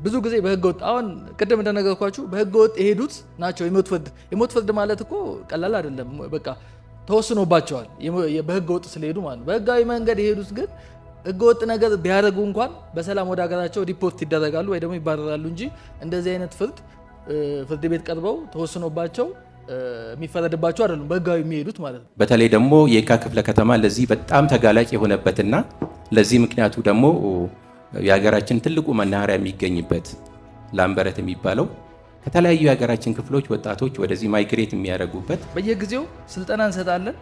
ብዙ ጊዜ በህገ ወጥ አሁን ቅድም እንደነገርኳችሁ በህገ ወጥ የሄዱት ናቸው የሞት ፍርድ ማለት እኮ ቀላል አይደለም። በቃ ተወስኖባቸዋል በህገ ወጥ ስለሄዱ ማለት ነው። በህጋዊ መንገድ የሄዱት ግን ህገ ወጥ ነገር ቢያደርጉ እንኳን በሰላም ወደ ሀገራቸው ሪፖርት ይደረጋሉ ወይ ደግሞ ይባረራሉ እንጂ እንደዚህ አይነት ፍርድ ቤት ቀርበው ተወስኖባቸው የሚፈረድባቸው አይደሉም በህጋዊ የሚሄዱት ማለት ነው። በተለይ ደግሞ የካ ክፍለ ከተማ ለዚህ በጣም ተጋላጭ የሆነበትና ለዚህ ምክንያቱ ደግሞ የሀገራችን ትልቁ መናኸሪያ የሚገኝበት ላምበረት የሚባለው ከተለያዩ የሀገራችን ክፍሎች ወጣቶች ወደዚህ ማይግሬት የሚያደርጉበት በየጊዜው ስልጠና እንሰጣለን፣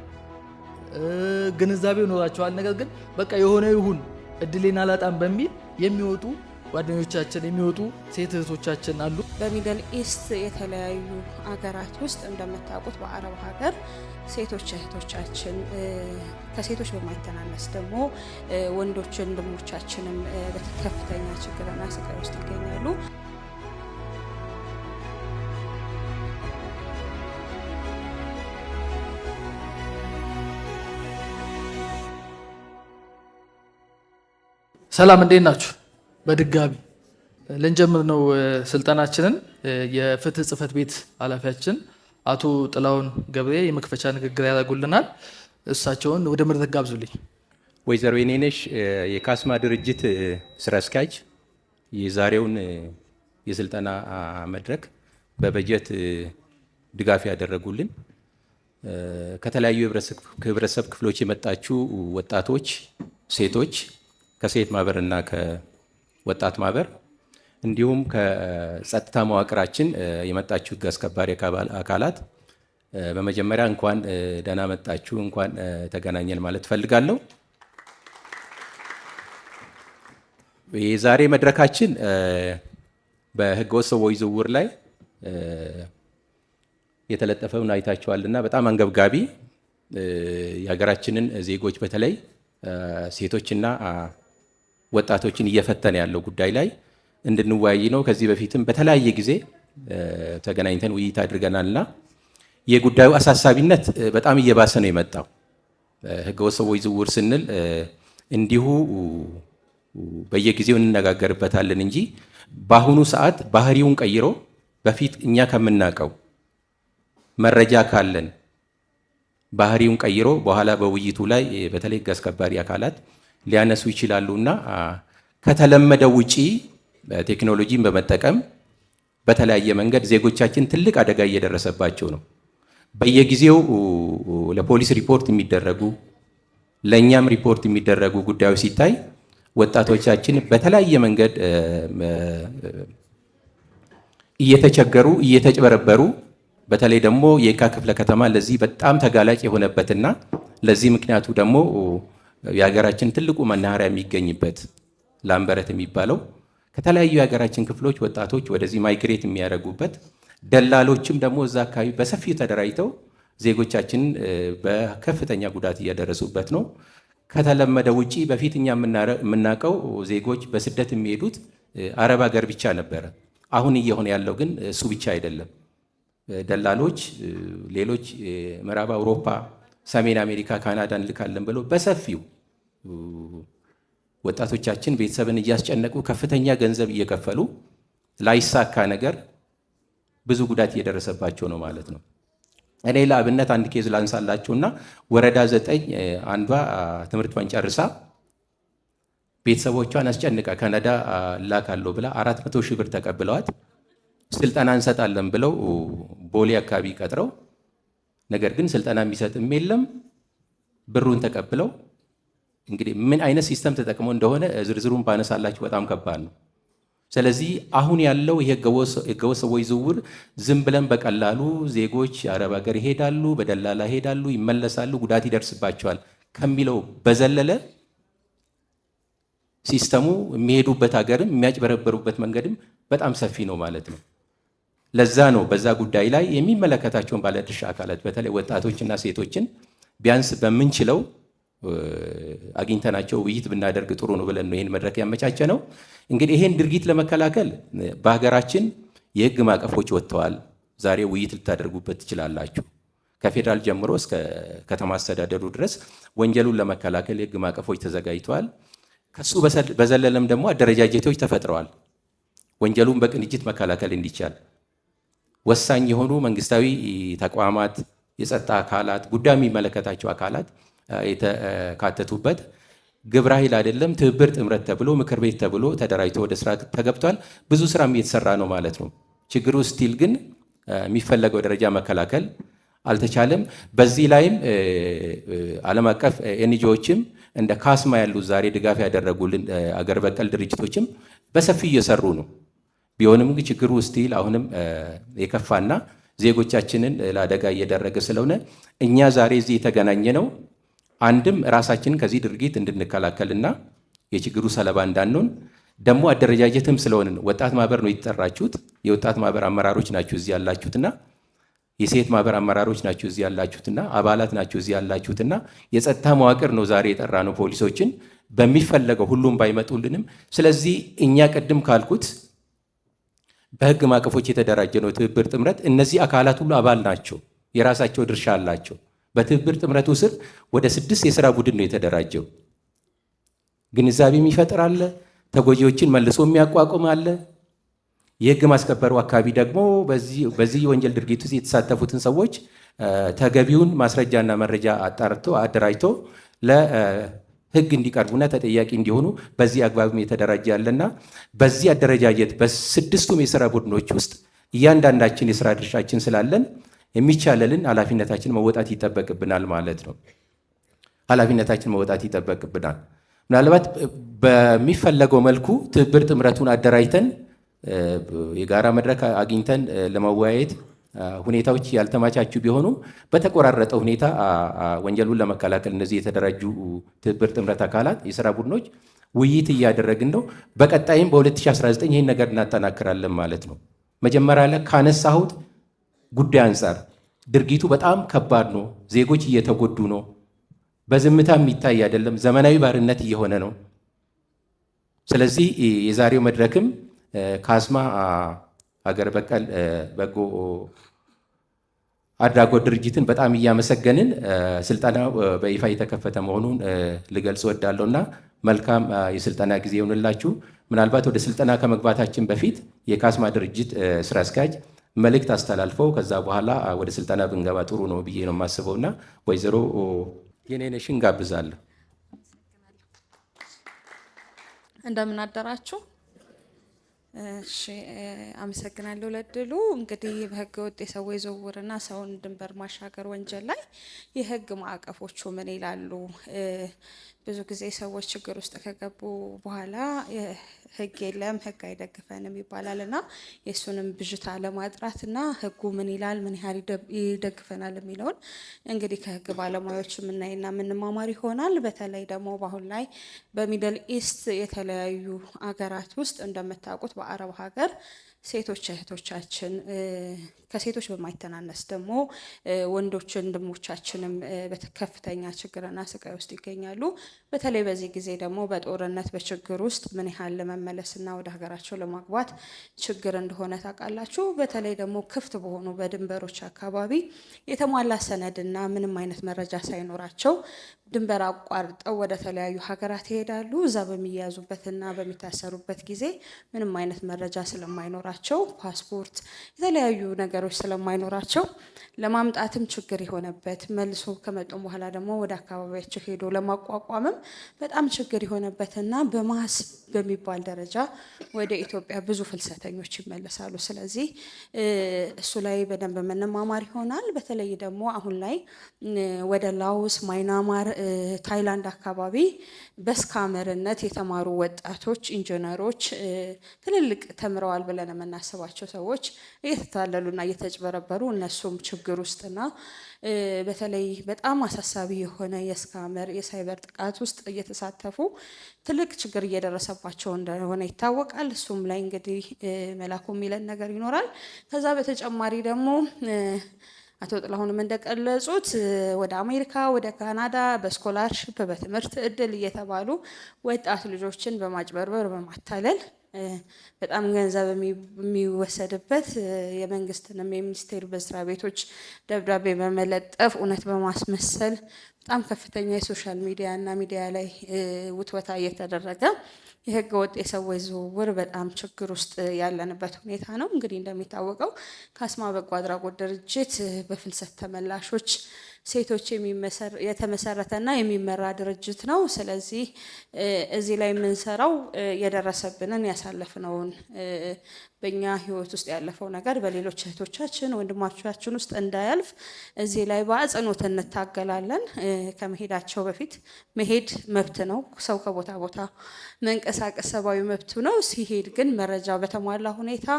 ግንዛቤው ይኖራቸዋል። ነገር ግን በቃ የሆነ ይሁን እድሌን አላጣም በሚል የሚወጡ ጓደኞቻችን የሚወጡ ሴት እህቶቻችን አሉ። በሚድል ኢስት የተለያዩ አገራት ውስጥ እንደምታውቁት በአረብ ሀገር ሴቶች እህቶቻችን ከሴቶች በማይተናነስ ደግሞ ወንዶች ወንድሞቻችንም በከፍተኛ ችግርና ስቃይ ውስጥ ይገኛሉ። ሰላም እንዴት ናችሁ? በድጋሚ ልንጀምር ነው ስልጠናችንን። የፍትህ ጽህፈት ቤት ኃላፊያችን አቶ ጥላሁን ገብሬ የመክፈቻ ንግግር ያደርጉልናል። እሳቸውን ወደ መድረክ ጋብዙልኝ። ወይዘሮ የኔነሽ የካስማ ድርጅት ስራ አስኪያጅ የዛሬውን የስልጠና መድረክ በበጀት ድጋፍ ያደረጉልን፣ ከተለያዩ የህብረተሰብ ክፍሎች የመጣችሁ ወጣቶች፣ ሴቶች ከሴት ማህበርና ከወጣት ማህበር እንዲሁም ከጸጥታ መዋቅራችን የመጣችሁ ህግ አስከባሪ አካላት በመጀመሪያ እንኳን ደህና መጣችሁ፣ እንኳን ተገናኘን ማለት ፈልጋለሁ። የዛሬ መድረካችን በህገወጥ ሰዎች ዝውውር ላይ የተለጠፈውን አይታችኋልና በጣም አንገብጋቢ የሀገራችንን ዜጎች በተለይ ሴቶችና ወጣቶችን እየፈተነ ያለው ጉዳይ ላይ እንድንወያይ ነው። ከዚህ በፊትም በተለያየ ጊዜ ተገናኝተን ውይይት አድርገናልና የጉዳዩ አሳሳቢነት በጣም እየባሰ ነው የመጣው። ህገወጥ ሰዎች ዝውውር ስንል እንዲሁ በየጊዜው እንነጋገርበታለን እንጂ በአሁኑ ሰዓት ባህሪውን ቀይሮ በፊት እኛ ከምናውቀው መረጃ ካለን ባህሪውን ቀይሮ በኋላ በውይይቱ ላይ በተለይ ህግ አስከባሪ አካላት ሊያነሱ ይችላሉና ከተለመደው ውጪ ቴክኖሎጂን በመጠቀም በተለያየ መንገድ ዜጎቻችን ትልቅ አደጋ እየደረሰባቸው ነው። በየጊዜው ለፖሊስ ሪፖርት የሚደረጉ ለእኛም ሪፖርት የሚደረጉ ጉዳዮች ሲታይ ወጣቶቻችን በተለያየ መንገድ እየተቸገሩ እየተጭበረበሩ፣ በተለይ ደግሞ የካ ክፍለ ከተማ ለዚህ በጣም ተጋላጭ የሆነበትና ለዚህ ምክንያቱ ደግሞ የሀገራችን ትልቁ መናኸሪያ የሚገኝበት ላምበረት የሚባለው ከተለያዩ የሀገራችን ክፍሎች ወጣቶች ወደዚህ ማይግሬት የሚያደርጉበት፣ ደላሎችም ደግሞ እዛ አካባቢ በሰፊው ተደራጅተው ዜጎቻችን በከፍተኛ ጉዳት እያደረሱበት ነው። ከተለመደ ውጪ በፊት እኛ የምናውቀው ዜጎች በስደት የሚሄዱት አረብ ሀገር ብቻ ነበረ። አሁን እየሆነ ያለው ግን እሱ ብቻ አይደለም። ደላሎች ሌሎች ምዕራብ አውሮፓ፣ ሰሜን አሜሪካ፣ ካናዳን ልካለን ብለው በሰፊው ወጣቶቻችን ቤተሰብን እያስጨነቁ ከፍተኛ ገንዘብ እየከፈሉ ላይሳካ ነገር ብዙ ጉዳት እየደረሰባቸው ነው ማለት ነው። እኔ ለአብነት አንድ ኬዝ ላንሳላችሁና ወረዳ 9 አንዷ ትምህርቷን ጨርሳ ቤተሰቦቿን አስጨንቃ ካናዳ ላካለሁ ብላ 400 ሺህ ብር ተቀብለዋት ስልጠና እንሰጣለን ብለው ቦሌ አካባቢ ቀጥረው፣ ነገር ግን ስልጠና የሚሰጥም የለም። ብሩን ተቀብለው እንግዲህ ምን አይነት ሲስተም ተጠቅመው እንደሆነ ዝርዝሩን ባነሳላችሁ በጣም ከባድ ነው። ስለዚህ አሁን ያለው የህገወጥ ሰዎች ዝውውር ዝም ብለን በቀላሉ ዜጎች አረብ ሀገር ይሄዳሉ፣ በደላላ ይሄዳሉ፣ ይመለሳሉ፣ ጉዳት ይደርስባቸዋል ከሚለው በዘለለ ሲስተሙ የሚሄዱበት ሀገርም የሚያጭበረበሩበት መንገድም በጣም ሰፊ ነው ማለት ነው። ለዛ ነው በዛ ጉዳይ ላይ የሚመለከታቸውን ባለድርሻ አካላት በተለይ ወጣቶችና ሴቶችን ቢያንስ በምንችለው አግኝተናቸው ውይይት ብናደርግ ጥሩ ነው ብለን ነው ይህን መድረክ ያመቻቸ ነው። እንግዲህ ይህን ድርጊት ለመከላከል በሀገራችን የህግ ማዕቀፎች ወጥተዋል። ዛሬ ውይይት ልታደርጉበት ትችላላችሁ። ከፌዴራል ጀምሮ እስከ ከተማ አስተዳደሩ ድረስ ወንጀሉን ለመከላከል የህግ ማዕቀፎች ተዘጋጅተዋል። ከሱ በዘለለም ደግሞ አደረጃጀቶች ተፈጥረዋል። ወንጀሉን በቅንጅት መከላከል እንዲቻል ወሳኝ የሆኑ መንግስታዊ ተቋማት፣ የጸጥታ አካላት፣ ጉዳይ የሚመለከታቸው አካላት የተካተቱበት ግብረ ኃይል አይደለም ትብብር ጥምረት ተብሎ ምክር ቤት ተብሎ ተደራጅቶ ወደ ስራ ተገብቷል። ብዙ ስራም እየተሰራ ነው ማለት ነው። ችግሩ ስቲል ግን የሚፈለገው ደረጃ መከላከል አልተቻለም። በዚህ ላይም ዓለም አቀፍ ኤንጂኦዎችም እንደ ካስማ ያሉ ዛሬ ድጋፍ ያደረጉልን አገር በቀል ድርጅቶችም በሰፊ እየሰሩ ነው። ቢሆንም ግን ችግሩ ስቲል አሁንም የከፋና ዜጎቻችንን ለአደጋ እየዳረገ ስለሆነ እኛ ዛሬ እዚህ የተገናኘ ነው አንድም ራሳችንን ከዚህ ድርጊት እንድንከላከልና የችግሩ ሰለባ እንዳንሆን ደግሞ አደረጃጀትም ስለሆነ ወጣት ማህበር ነው የተጠራችሁት። የወጣት ማህበር አመራሮች ናችሁ እዚህ ያላችሁትና የሴት ማህበር አመራሮች ናችሁ እዚህ ያላችሁትና አባላት ናችሁ እዚህ ያላችሁትና የጸጥታ መዋቅር ነው ዛሬ የጠራ ነው ፖሊሶችን በሚፈለገው ሁሉም ባይመጡልንም። ስለዚህ እኛ ቅድም ካልኩት በህግ ማዕቀፎች የተደራጀ ነው ትብብር ጥምረት። እነዚህ አካላት ሁሉ አባል ናቸው፣ የራሳቸው ድርሻ አላቸው። በትብብር ጥምረቱ ስር ወደ 6 የሥራ ቡድን ነው የተደራጀው። ግንዛቤ የሚፈጥር አለ፣ ተጎጂዎችን መልሶ የሚያቋቁም አለ። የህግ ማስከበሩ አካባቢ ደግሞ በዚህ ወንጀል ድርጊት ውስጥ የተሳተፉትን ሰዎች ተገቢውን ማስረጃና መረጃ አጣርቶ አደራጅቶ ለህግ እንዲቀርቡና ተጠያቂ እንዲሆኑ በዚህ አግባብም የተደራጀ ያለና በዚህ አደረጃጀት በ6ቱም የሥራ ቡድኖች ውስጥ እያንዳንዳችን የሥራ ድርሻችን ስላለን የሚቻለልን ኃላፊነታችን መወጣት ይጠበቅብናል ማለት ነው። ኃላፊነታችን መወጣት ይጠበቅብናል። ምናልባት በሚፈለገው መልኩ ትብብር ጥምረቱን አደራጅተን የጋራ መድረክ አግኝተን ለመወያየት ሁኔታዎች ያልተመቻቹ ቢሆኑም በተቆራረጠ ሁኔታ ወንጀሉን ለመከላከል እነዚህ የተደራጁ ትብብር ጥምረት አካላት የሥራ ቡድኖች ውይይት እያደረግን ነው። በቀጣይም በ2019 ይህን ነገር እናጠናክራለን ማለት ነው። መጀመሪያ ላይ ካነሳሁት ጉዳይ አንጻር ድርጊቱ በጣም ከባድ ነው። ዜጎች እየተጎዱ ነው። በዝምታ የሚታይ አይደለም። ዘመናዊ ባርነት እየሆነ ነው። ስለዚህ የዛሬው መድረክም ካስማ አገር በቀል በጎ አድራጎት ድርጅትን በጣም እያመሰገንን ስልጠናው በይፋ የተከፈተ መሆኑን ልገልጽ ወዳለሁና መልካም የስልጠና ጊዜ ይሁንላችሁ። ምናልባት ወደ ስልጠና ከመግባታችን በፊት የካስማ ድርጅት ስራ አስኪያጅ መልእክት አስተላልፈው ከዛ በኋላ ወደ ስልጠና ብንገባ ጥሩ ነው ብዬ ነው የማስበውና ወይዘሮ የኔነሽን ጋብዛለሁ። እንደምን አደራችሁ? እሺ፣ አመሰግናለሁ ለድሉ። እንግዲህ በህገ ወጥ የሰዎች ዝውውርና ሰውን ድንበር ማሻገር ወንጀል ላይ የህግ ማዕቀፎቹ ምን ይላሉ? ብዙ ጊዜ ሰዎች ችግር ውስጥ ከገቡ በኋላ ህግ የለም ህግ አይደግፈንም ይባላል እና የእሱንም ብዥታ ለማጥራት እና ህጉ ምን ይላል ምን ያህል ይደግፈናል የሚለውን እንግዲህ ከህግ ባለሙያዎች የምናይና የምንማማር ይሆናል። በተለይ ደግሞ በአሁን ላይ በሚድል ኢስት የተለያዩ አገራት ውስጥ እንደምታውቁት በአረብ ሀገር ሴቶች እህቶቻችን ከሴቶች በማይተናነስ ደግሞ ወንዶች ወንድሞቻችንም በከፍተኛ ችግርና ስቃይ ውስጥ ይገኛሉ። በተለይ በዚህ ጊዜ ደግሞ በጦርነት በችግር ውስጥ ምን ያህል ለመመለስና ወደ ሀገራቸው ለማግባት ችግር እንደሆነ ታውቃላችሁ። በተለይ ደግሞ ክፍት በሆኑ በድንበሮች አካባቢ የተሟላ ሰነድና ምንም አይነት መረጃ ሳይኖራቸው ድንበር አቋርጠው ወደ ተለያዩ ሀገራት ይሄዳሉ። እዛ በሚያዙበትና በሚታሰሩበት ጊዜ ምንም አይነት መረጃ ስለማይኖራቸው ፓስፖርት፣ የተለያዩ ነገሮች ስለማይኖራቸው ለማምጣትም ችግር የሆነበት መልሶ ከመጡም በኋላ ደግሞ ወደ አካባቢያቸው ሄዶ ለማቋቋምም በጣም ችግር የሆነበትና በማስ በሚባል ደረጃ ወደ ኢትዮጵያ ብዙ ፍልሰተኞች ይመለሳሉ። ስለዚህ እሱ ላይ በደንብ የምንማማር ይሆናል። በተለይ ደግሞ አሁን ላይ ወደ ላኦስ፣ ማይናማር፣ ታይላንድ አካባቢ በስካመርነት የተማሩ ወጣቶች ኢንጂነሮች፣ ትልልቅ ተምረዋል ብለን የምናስባቸው ሰዎች እየተታለሉና እየተጭበረበሩ እነሱም ችግር ውስጥና በተለይ በጣም አሳሳቢ የሆነ የስካመር የሳይበር ጥቃት ውስጥ እየተሳተፉ ትልቅ ችግር እየደረሰባቸው እንደሆነ ይታወቃል። እሱም ላይ እንግዲህ መላኩ የሚለን ነገር ይኖራል። ከዛ በተጨማሪ ደግሞ አቶ ጥላሁንም እንደገለጹት ወደ አሜሪካ ወደ ካናዳ በስኮላርሽፕ በትምህርት እድል እየተባሉ ወጣት ልጆችን በማጭበርበር በማታለል በጣም ገንዘብ የሚወሰድበት የመንግስትንም የሚኒስቴር መስሪያ ቤቶች ደብዳቤ በመለጠፍ እውነት በማስመሰል በጣም ከፍተኛ የሶሻል ሚዲያ እና ሚዲያ ላይ ውትወታ እየተደረገ የህገ ወጥ የሰዎች ዝውውር በጣም ችግር ውስጥ ያለንበት ሁኔታ ነው። እንግዲህ እንደሚታወቀው ካስማ በጎ አድራጎት ድርጅት በፍልሰት ተመላሾች ሴቶች የተመሰረተና የሚመራ ድርጅት ነው። ስለዚህ እዚህ ላይ የምንሰራው የደረሰብንን ያሳለፍነውን በእኛ ህይወት ውስጥ ያለፈው ነገር በሌሎች እህቶቻችን ወንድሞቻችን ውስጥ እንዳያልፍ እዚህ ላይ በአጽንኦት እንታገላለን። ከመሄዳቸው በፊት መሄድ መብት ነው። ሰው ከቦታ ቦታ መንቀሳቀስ ሰብአዊ መብቱ ነው። ሲሄድ ግን መረጃ በተሟላ ሁኔታ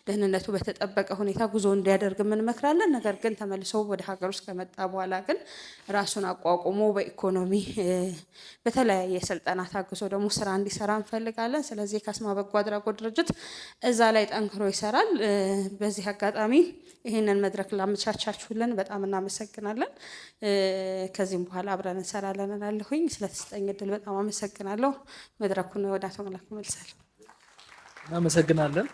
ደህንነቱ በተጠበቀ ሁኔታ ጉዞ እንዲያደርግ እንመክራለን። ነገር ግን ተመልሶ ወደ ሀገር ውስጥ ከመጣ በኋላ ግን ራሱን አቋቁሞ በኢኮኖሚ በተለያየ ስልጠና ታግዞ ደግሞ ስራ እንዲሰራ እንፈልጋለን። ስለዚህ ካስማ በጎ አድራጎት ድርጅት እዛ ላይ ጠንክሮ ይሰራል። በዚህ አጋጣሚ ይህንን መድረክ ላመቻቻችሁልን በጣም እናመሰግናለን። ከዚህም በኋላ አብረን እንሰራለን እላለሁኝ። ስለተሰጠኝ እድል በጣም አመሰግናለሁ። መድረኩን ወደ አቶ መላኩ መልሳለሁ። እናመሰግናለን።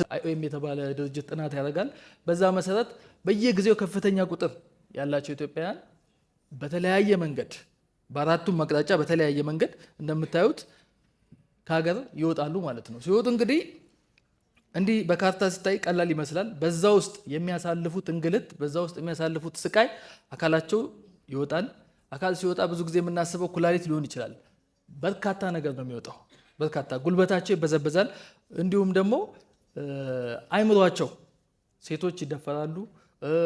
አይኦኤም የተባለ ድርጅት ጥናት ያደርጋል። በዛ መሰረት በየጊዜው ከፍተኛ ቁጥር ያላቸው ኢትዮጵያውያን በተለያየ መንገድ በአራቱም አቅጣጫ በተለያየ መንገድ እንደምታዩት ከሀገር ይወጣሉ ማለት ነው። ሲወጡ እንግዲህ እንዲህ በካርታ ሲታይ ቀላል ይመስላል። በዛ ውስጥ የሚያሳልፉት እንግልት፣ በዛ ውስጥ የሚያሳልፉት ስቃይ አካላቸው ይወጣል። አካል ሲወጣ ብዙ ጊዜ የምናስበው ኩላሊት ሊሆን ይችላል። በርካታ ነገር ነው የሚወጣው። በርካታ ጉልበታቸው ይበዘበዛል። እንዲሁም ደግሞ አይምሯቸው፣ ሴቶች ይደፈራሉ።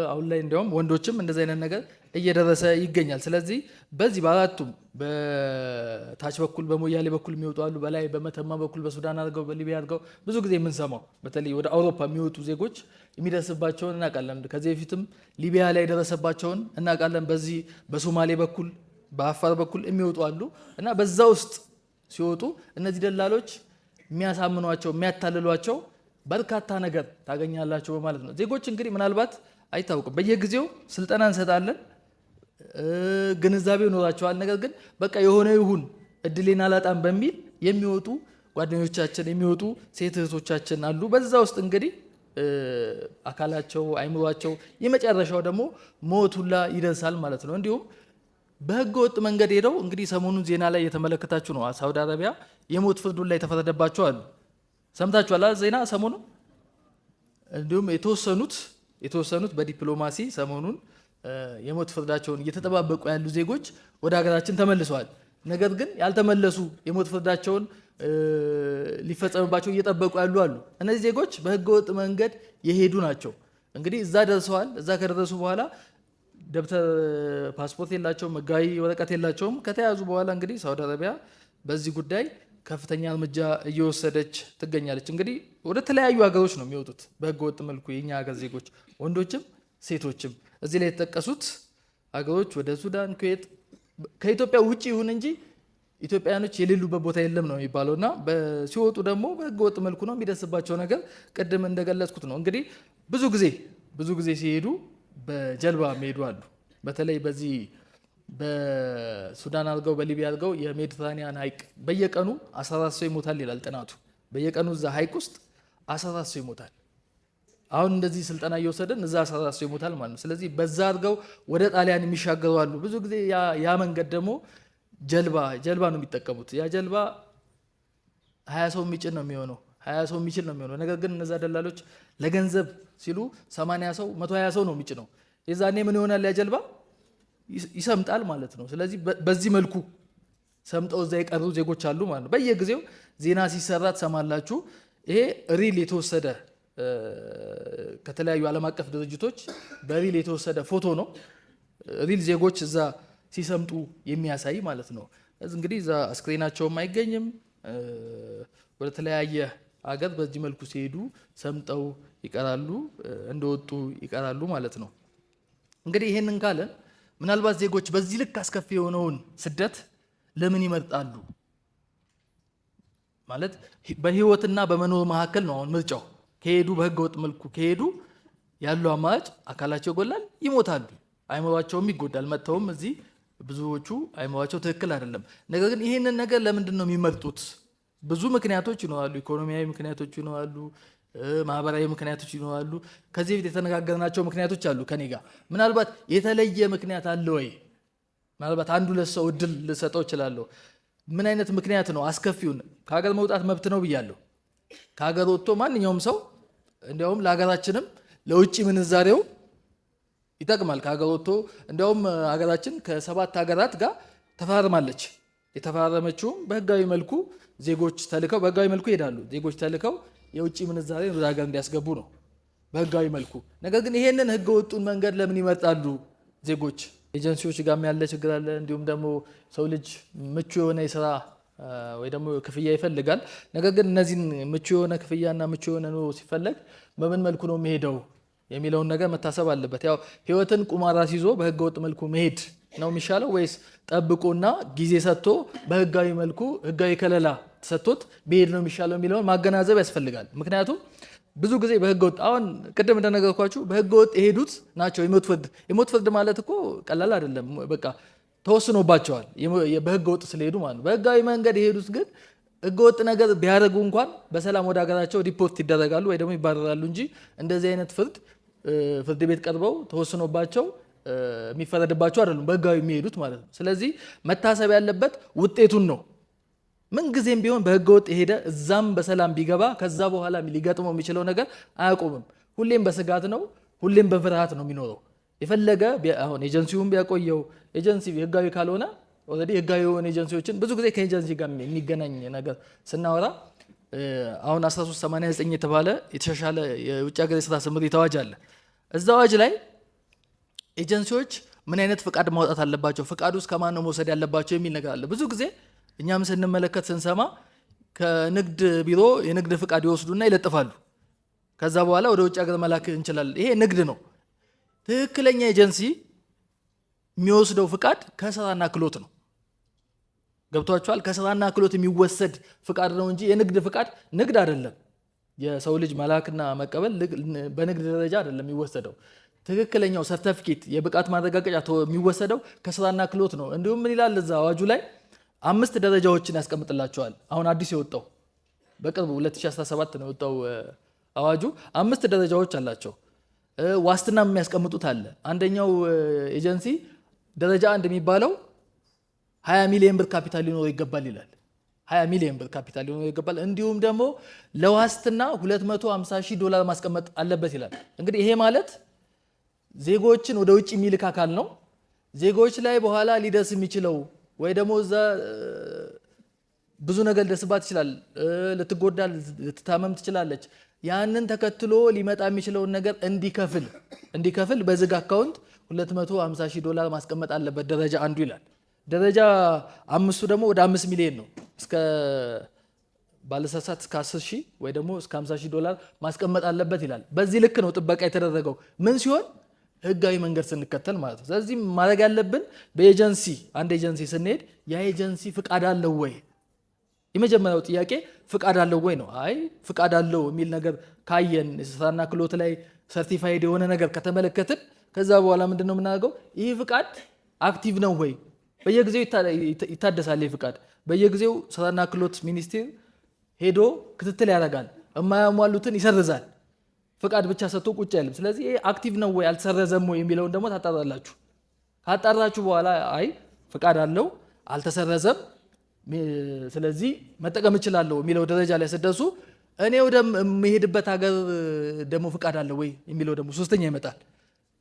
አሁን ላይ እንዲያውም ወንዶችም እንደዚህ አይነት ነገር እየደረሰ ይገኛል። ስለዚህ በዚህ በአራቱም በታች በኩል በሞያሌ በኩል የሚወጡ አሉ፣ በላይ በመተማ በኩል በሱዳን አድርገው በሊቢያ አድርገው ብዙ ጊዜ የምንሰማው በተለይ ወደ አውሮፓ የሚወጡ ዜጎች የሚደርስባቸውን እናውቃለን። ከዚህ በፊትም ሊቢያ ላይ የደረሰባቸውን እናውቃለን። በዚህ በሶማሌ በኩል በአፋር በኩል የሚወጡ አሉ እና በዛ ውስጥ ሲወጡ እነዚህ ደላሎች የሚያሳምኗቸው የሚያታልሏቸው በርካታ ነገር ታገኛላቸው በማለት ነው። ዜጎች እንግዲህ ምናልባት አይታወቅም፣ በየጊዜው ስልጠና እንሰጣለን፣ ግንዛቤ ይኖራቸዋል። ነገር ግን በቃ የሆነ ይሁን እድሌን አላጣም በሚል የሚወጡ ጓደኞቻችን የሚወጡ ሴት እህቶቻችን አሉ። በዛ ውስጥ እንግዲህ አካላቸው አይምሯቸው የመጨረሻው ደግሞ ሞት ሁላ ይደርሳል ማለት ነው። እንዲሁም በህገ ወጥ መንገድ ሄደው እንግዲህ ሰሞኑን ዜና ላይ የተመለከታችሁ ነው። ሳውዲ አረቢያ የሞት ፍርዱን ላይ የተፈረደባቸው አሉ። ሰምታችኋል ዜና ሰሞኑ። እንዲሁም የተወሰኑት በዲፕሎማሲ ሰሞኑን የሞት ፍርዳቸውን እየተጠባበቁ ያሉ ዜጎች ወደ ሀገራችን ተመልሰዋል። ነገር ግን ያልተመለሱ የሞት ፍርዳቸውን ሊፈጸምባቸው እየጠበቁ ያሉ አሉ። እነዚህ ዜጎች በህገ ወጥ መንገድ የሄዱ ናቸው። እንግዲህ እዛ ደርሰዋል። እዛ ከደረሱ በኋላ ደብተር ፓስፖርት የላቸውም፣ ህጋዊ ወረቀት የላቸውም። ከተያዙ በኋላ እንግዲህ ሳውዲ አረቢያ በዚህ ጉዳይ ከፍተኛ እርምጃ እየወሰደች ትገኛለች። እንግዲህ ወደ ተለያዩ ሀገሮች ነው የሚወጡት በህገ ወጥ መልኩ የኛ ሀገር ዜጎች ወንዶችም ሴቶችም። እዚህ ላይ የተጠቀሱት ሀገሮች ወደ ሱዳን፣ ኩዌት፣ ከኢትዮጵያ ውጭ ይሁን እንጂ ኢትዮጵያውያኖች የሌሉበት ቦታ የለም ነው የሚባለው እና ሲወጡ ደግሞ በህገ ወጥ መልኩ ነው የሚደርስባቸው ነገር ቅድም እንደገለጽኩት ነው። እንግዲህ ብዙ ጊዜ ሲሄዱ በጀልባ የሚሄዱ አሉ። በተለይ በዚህ በሱዳን አድርገው በሊቢያ አድርገው የሜዲትራኒያን ሀይቅ በየቀኑ 14 ሰው ይሞታል ይላል ጥናቱ። በየቀኑ እዛ ሀይቅ ውስጥ 14 ሰው ይሞታል። አሁን እንደዚህ ስልጠና እየወሰደን እዛ 14 ሰው ይሞታል ማለት ነው። ስለዚህ በዛ አድርገው ወደ ጣሊያን የሚሻገሩ አሉ። ብዙ ጊዜ ያ መንገድ ደግሞ ጀልባ ነው የሚጠቀሙት። ያ ጀልባ 20 ሰው የሚጭን ነው የሚሆነው 20 ሰው የሚችል ነው የሚሆነው። ነገር ግን እነዛ ደላሎች ለገንዘብ ሲሉ 80 ሰው 120 ሰው ነው የሚጭነው። የዛኔ ምን ይሆናል? ያ ጀልባ ይሰምጣል ማለት ነው። ስለዚህ በዚህ መልኩ ሰምጠው እዛ የቀሩ ዜጎች አሉ ማለት ነው። በየጊዜው ዜና ሲሰራ ትሰማላችሁ። ይሄ ሪል የተወሰደ ከተለያዩ ዓለም አቀፍ ድርጅቶች በሪል የተወሰደ ፎቶ ነው። ሪል ዜጎች እዛ ሲሰምጡ የሚያሳይ ማለት ነው። እንግዲህ እዛ አስክሬናቸውም አይገኝም። ወደ ተለያየ አገር በዚህ መልኩ ሲሄዱ ሰምጠው ይቀራሉ፣ እንደወጡ ይቀራሉ ማለት ነው። እንግዲህ ይሄንን ካለን ምናልባት ዜጎች በዚህ ልክ አስከፊ የሆነውን ስደት ለምን ይመርጣሉ? ማለት በህይወትና በመኖር መካከል ነው አሁን ምርጫው። ከሄዱ በህገ ወጥ መልኩ ከሄዱ ያለው አማራጭ አካላቸው ይጎላል፣ ይሞታሉ፣ አይምሯቸውም ይጎዳል። መጥተውም እዚህ ብዙዎቹ አይምሯቸው ትክክል አይደለም። ነገር ግን ይህንን ነገር ለምንድን ነው የሚመርጡት? ብዙ ምክንያቶች ይኖራሉ። ኢኮኖሚያዊ ምክንያቶች ይኖራሉ፣ ማህበራዊ ምክንያቶች ይኖራሉ። ከዚህ በፊት የተነጋገርናቸው ምክንያቶች አሉ ከኔ ጋር። ምናልባት የተለየ ምክንያት አለ ወይ? ምናልባት አንዱ ለሰው እድል ልሰጠው እችላለሁ። ምን አይነት ምክንያት ነው? አስከፊውን ከሀገር መውጣት መብት ነው ብያለሁ። ከሀገር ወጥቶ ማንኛውም ሰው እንዲያውም ለሀገራችንም ለውጭ ምንዛሬው ይጠቅማል። ከሀገር ወጥቶ እንዲያውም ሀገራችን ከ7 ሀገራት ጋር ተፈራርማለች። የተፈራረመችውም በህጋዊ መልኩ ዜጎች ተልከው በህጋዊ መልኩ ይሄዳሉ። ዜጎች ተልከው የውጭ ምንዛሬ ወደ ሀገር እንዲያስገቡ ነው በህጋዊ መልኩ። ነገር ግን ይሄንን ህገ ወጡን መንገድ ለምን ይመርጣሉ ዜጎች? ኤጀንሲዎች ጋርም ያለ ችግር አለ። እንዲሁም ደግሞ ሰው ልጅ ምቹ የሆነ የስራ ወይ ደግሞ ክፍያ ይፈልጋል። ነገር ግን እነዚህን ምቹ የሆነ ክፍያና ምቹ የሆነ ኑሮ ሲፈለግ በምን መልኩ ነው የሚሄደው የሚለውን ነገር መታሰብ አለበት። ያው ህይወትን ቁማር አስይዞ በህገ ወጥ መልኩ መሄድ ነው የሚሻለው ወይስ ጠብቆና ጊዜ ሰጥቶ በህጋዊ መልኩ ህጋዊ ከለላ ተሰጥቶት መሄድ ነው የሚሻለው የሚለውን ማገናዘብ ያስፈልጋል። ምክንያቱም ብዙ ጊዜ በህገ ወጥ አሁን ቅድም እንደነገርኳችሁ በህገ ወጥ የሄዱት ናቸው የሞት ፍርድ። የሞት ፍርድ ማለት እኮ ቀላል አይደለም። በቃ ተወስኖባቸዋል በህገ ወጥ ስለሄዱ ማለት ነው። በህጋዊ መንገድ የሄዱት ግን ህገ ወጥ ነገር ቢያደርጉ እንኳን በሰላም ወደ ሀገራቸው ሪፖርት ይደረጋሉ ወይ ደግሞ ይባረራሉ እንጂ እንደዚህ አይነት ፍርድ ቤት ቀርበው ተወስኖባቸው የሚፈረድባቸው አይደሉም በህጋዊ የሚሄዱት ማለት ነው። ስለዚህ መታሰብ ያለበት ውጤቱን ነው። ምንጊዜም ቢሆን በህገ ወጥ የሄደ እዛም በሰላም ቢገባ ከዛ በኋላ ሊገጥመው የሚችለው ነገር አያቆምም። ሁሌም በስጋት ነው፣ ሁሌም በፍርሃት ነው የሚኖረው። የፈለገ አሁን ኤጀንሲውን ቢያቆየው ኤጀንሲ ህጋዊ ካልሆነ ኦልሬዲ ህጋዊ የሆኑ ኤጀንሲዎችን ብዙ ጊዜ ከኤጀንሲ ጋር የሚገናኝ ነገር ስናወራ አሁን 1389 የተባለ የተሻሻለ የውጭ ሀገር የስራ ስምሪት አዋጅ አለ። እዛ አዋጅ ላይ ኤጀንሲዎች ምን አይነት ፍቃድ ማውጣት አለባቸው፣ ፍቃዱ ውስጥ ከማን ነው መውሰድ ያለባቸው የሚል ነገር አለ። ብዙ ጊዜ እኛም ስንመለከት ስንሰማ ከንግድ ቢሮ የንግድ ፍቃድ ይወስዱና ይለጥፋሉ። ከዛ በኋላ ወደ ውጭ ሀገር መላክ እንችላለን። ይሄ ንግድ ነው። ትክክለኛ ኤጀንሲ የሚወስደው ፍቃድ ከስራና ክህሎት ነው። ገብቷቸዋል። ከስራና ክህሎት የሚወሰድ ፍቃድ ነው እንጂ የንግድ ፍቃድ ንግድ አይደለም። የሰው ልጅ መላክና መቀበል በንግድ ደረጃ አይደለም የሚወሰደው። ትክክለኛው ሰርተፊኬት የብቃት ማረጋገጫ የሚወሰደው ከስራና ክህሎት ነው። እንዲሁም ምን ይላል እዛ አዋጁ ላይ 5 ደረጃዎችን ያስቀምጥላቸዋል። አሁን አዲስ የወጣው በቅርቡ 2017 ነው የወጣው አዋጁ። 5 ደረጃዎች አላቸው። ዋስትና የሚያስቀምጡት አለ። አንደኛው ኤጀንሲ ደረጃ 1 የሚባለው 20 ሚሊዮን ብር ካፒታል ሊኖረው ይገባል ይላል። 20 ሚሊዮን ብር ካፒታል ሊኖረው ይገባል። እንዲሁም ደግሞ ለዋስትና $250,000 ማስቀመጥ አለበት ይላል። እንግዲህ ይሄ ማለት ዜጎችን ወደ ውጭ የሚልክ አካል ነው። ዜጎች ላይ በኋላ ሊደርስ የሚችለው ወይ ደግሞ እዛ ብዙ ነገር ሊደርስባት ይችላል። ልትጎዳ ልትታመም ትችላለች። ያንን ተከትሎ ሊመጣ የሚችለውን ነገር እንዲከፍል በዝግ አካውንት $250,000 ማስቀመጥ አለበት ደረጃ 1 ይላል። ደረጃ 5 ደግሞ ወደ 5 ሚሊዮን ነው። እስከ ባለሳሳት እስከ 10,000 ወይ ደግሞ እስከ $50,000 ማስቀመጥ አለበት ይላል። በዚህ ልክ ነው ጥበቃ የተደረገው። ምን ሲሆን ህጋዊ መንገድ ስንከተል ማለት ነው። ስለዚህ ማድረግ ያለብን በኤጀንሲ አንድ ኤጀንሲ ስንሄድ ያ ኤጀንሲ ፍቃድ አለው ወይ? የመጀመሪያው ጥያቄ ፍቃድ አለው ወይ ነው። አይ ፍቃድ አለው የሚል ነገር ካየን ስራና ክህሎት ላይ ሰርቲፋይድ የሆነ ነገር ከተመለከትን ከዛ በኋላ ምንድነው የምናደርገው? ይህ ፍቃድ አክቲቭ ነው ወይ? በየጊዜው ይታደሳል። ይህ ፍቃድ በየጊዜው ስራና ክህሎት ሚኒስቴር ሄዶ ክትትል ያደርጋል። የማያሟሉትን ይሰርዛል። ፍቃድ ብቻ ሰጥቶ ቁጭ አይልም። ስለዚህ ይሄ አክቲቭ ነው ወይ አልተሰረዘም ወይ የሚለውን ደግሞ ታጣራላችሁ። ካጣራችሁ በኋላ አይ ፍቃድ አለው አልተሰረዘም፣ ስለዚህ መጠቀም እችላለሁ የሚለው ደረጃ ላይ ስደርሱ እኔ ወደ መሄድበት ሀገር ደግሞ ፍቃድ አለው ወይ የሚለው ደግሞ ሶስተኛ ይመጣል።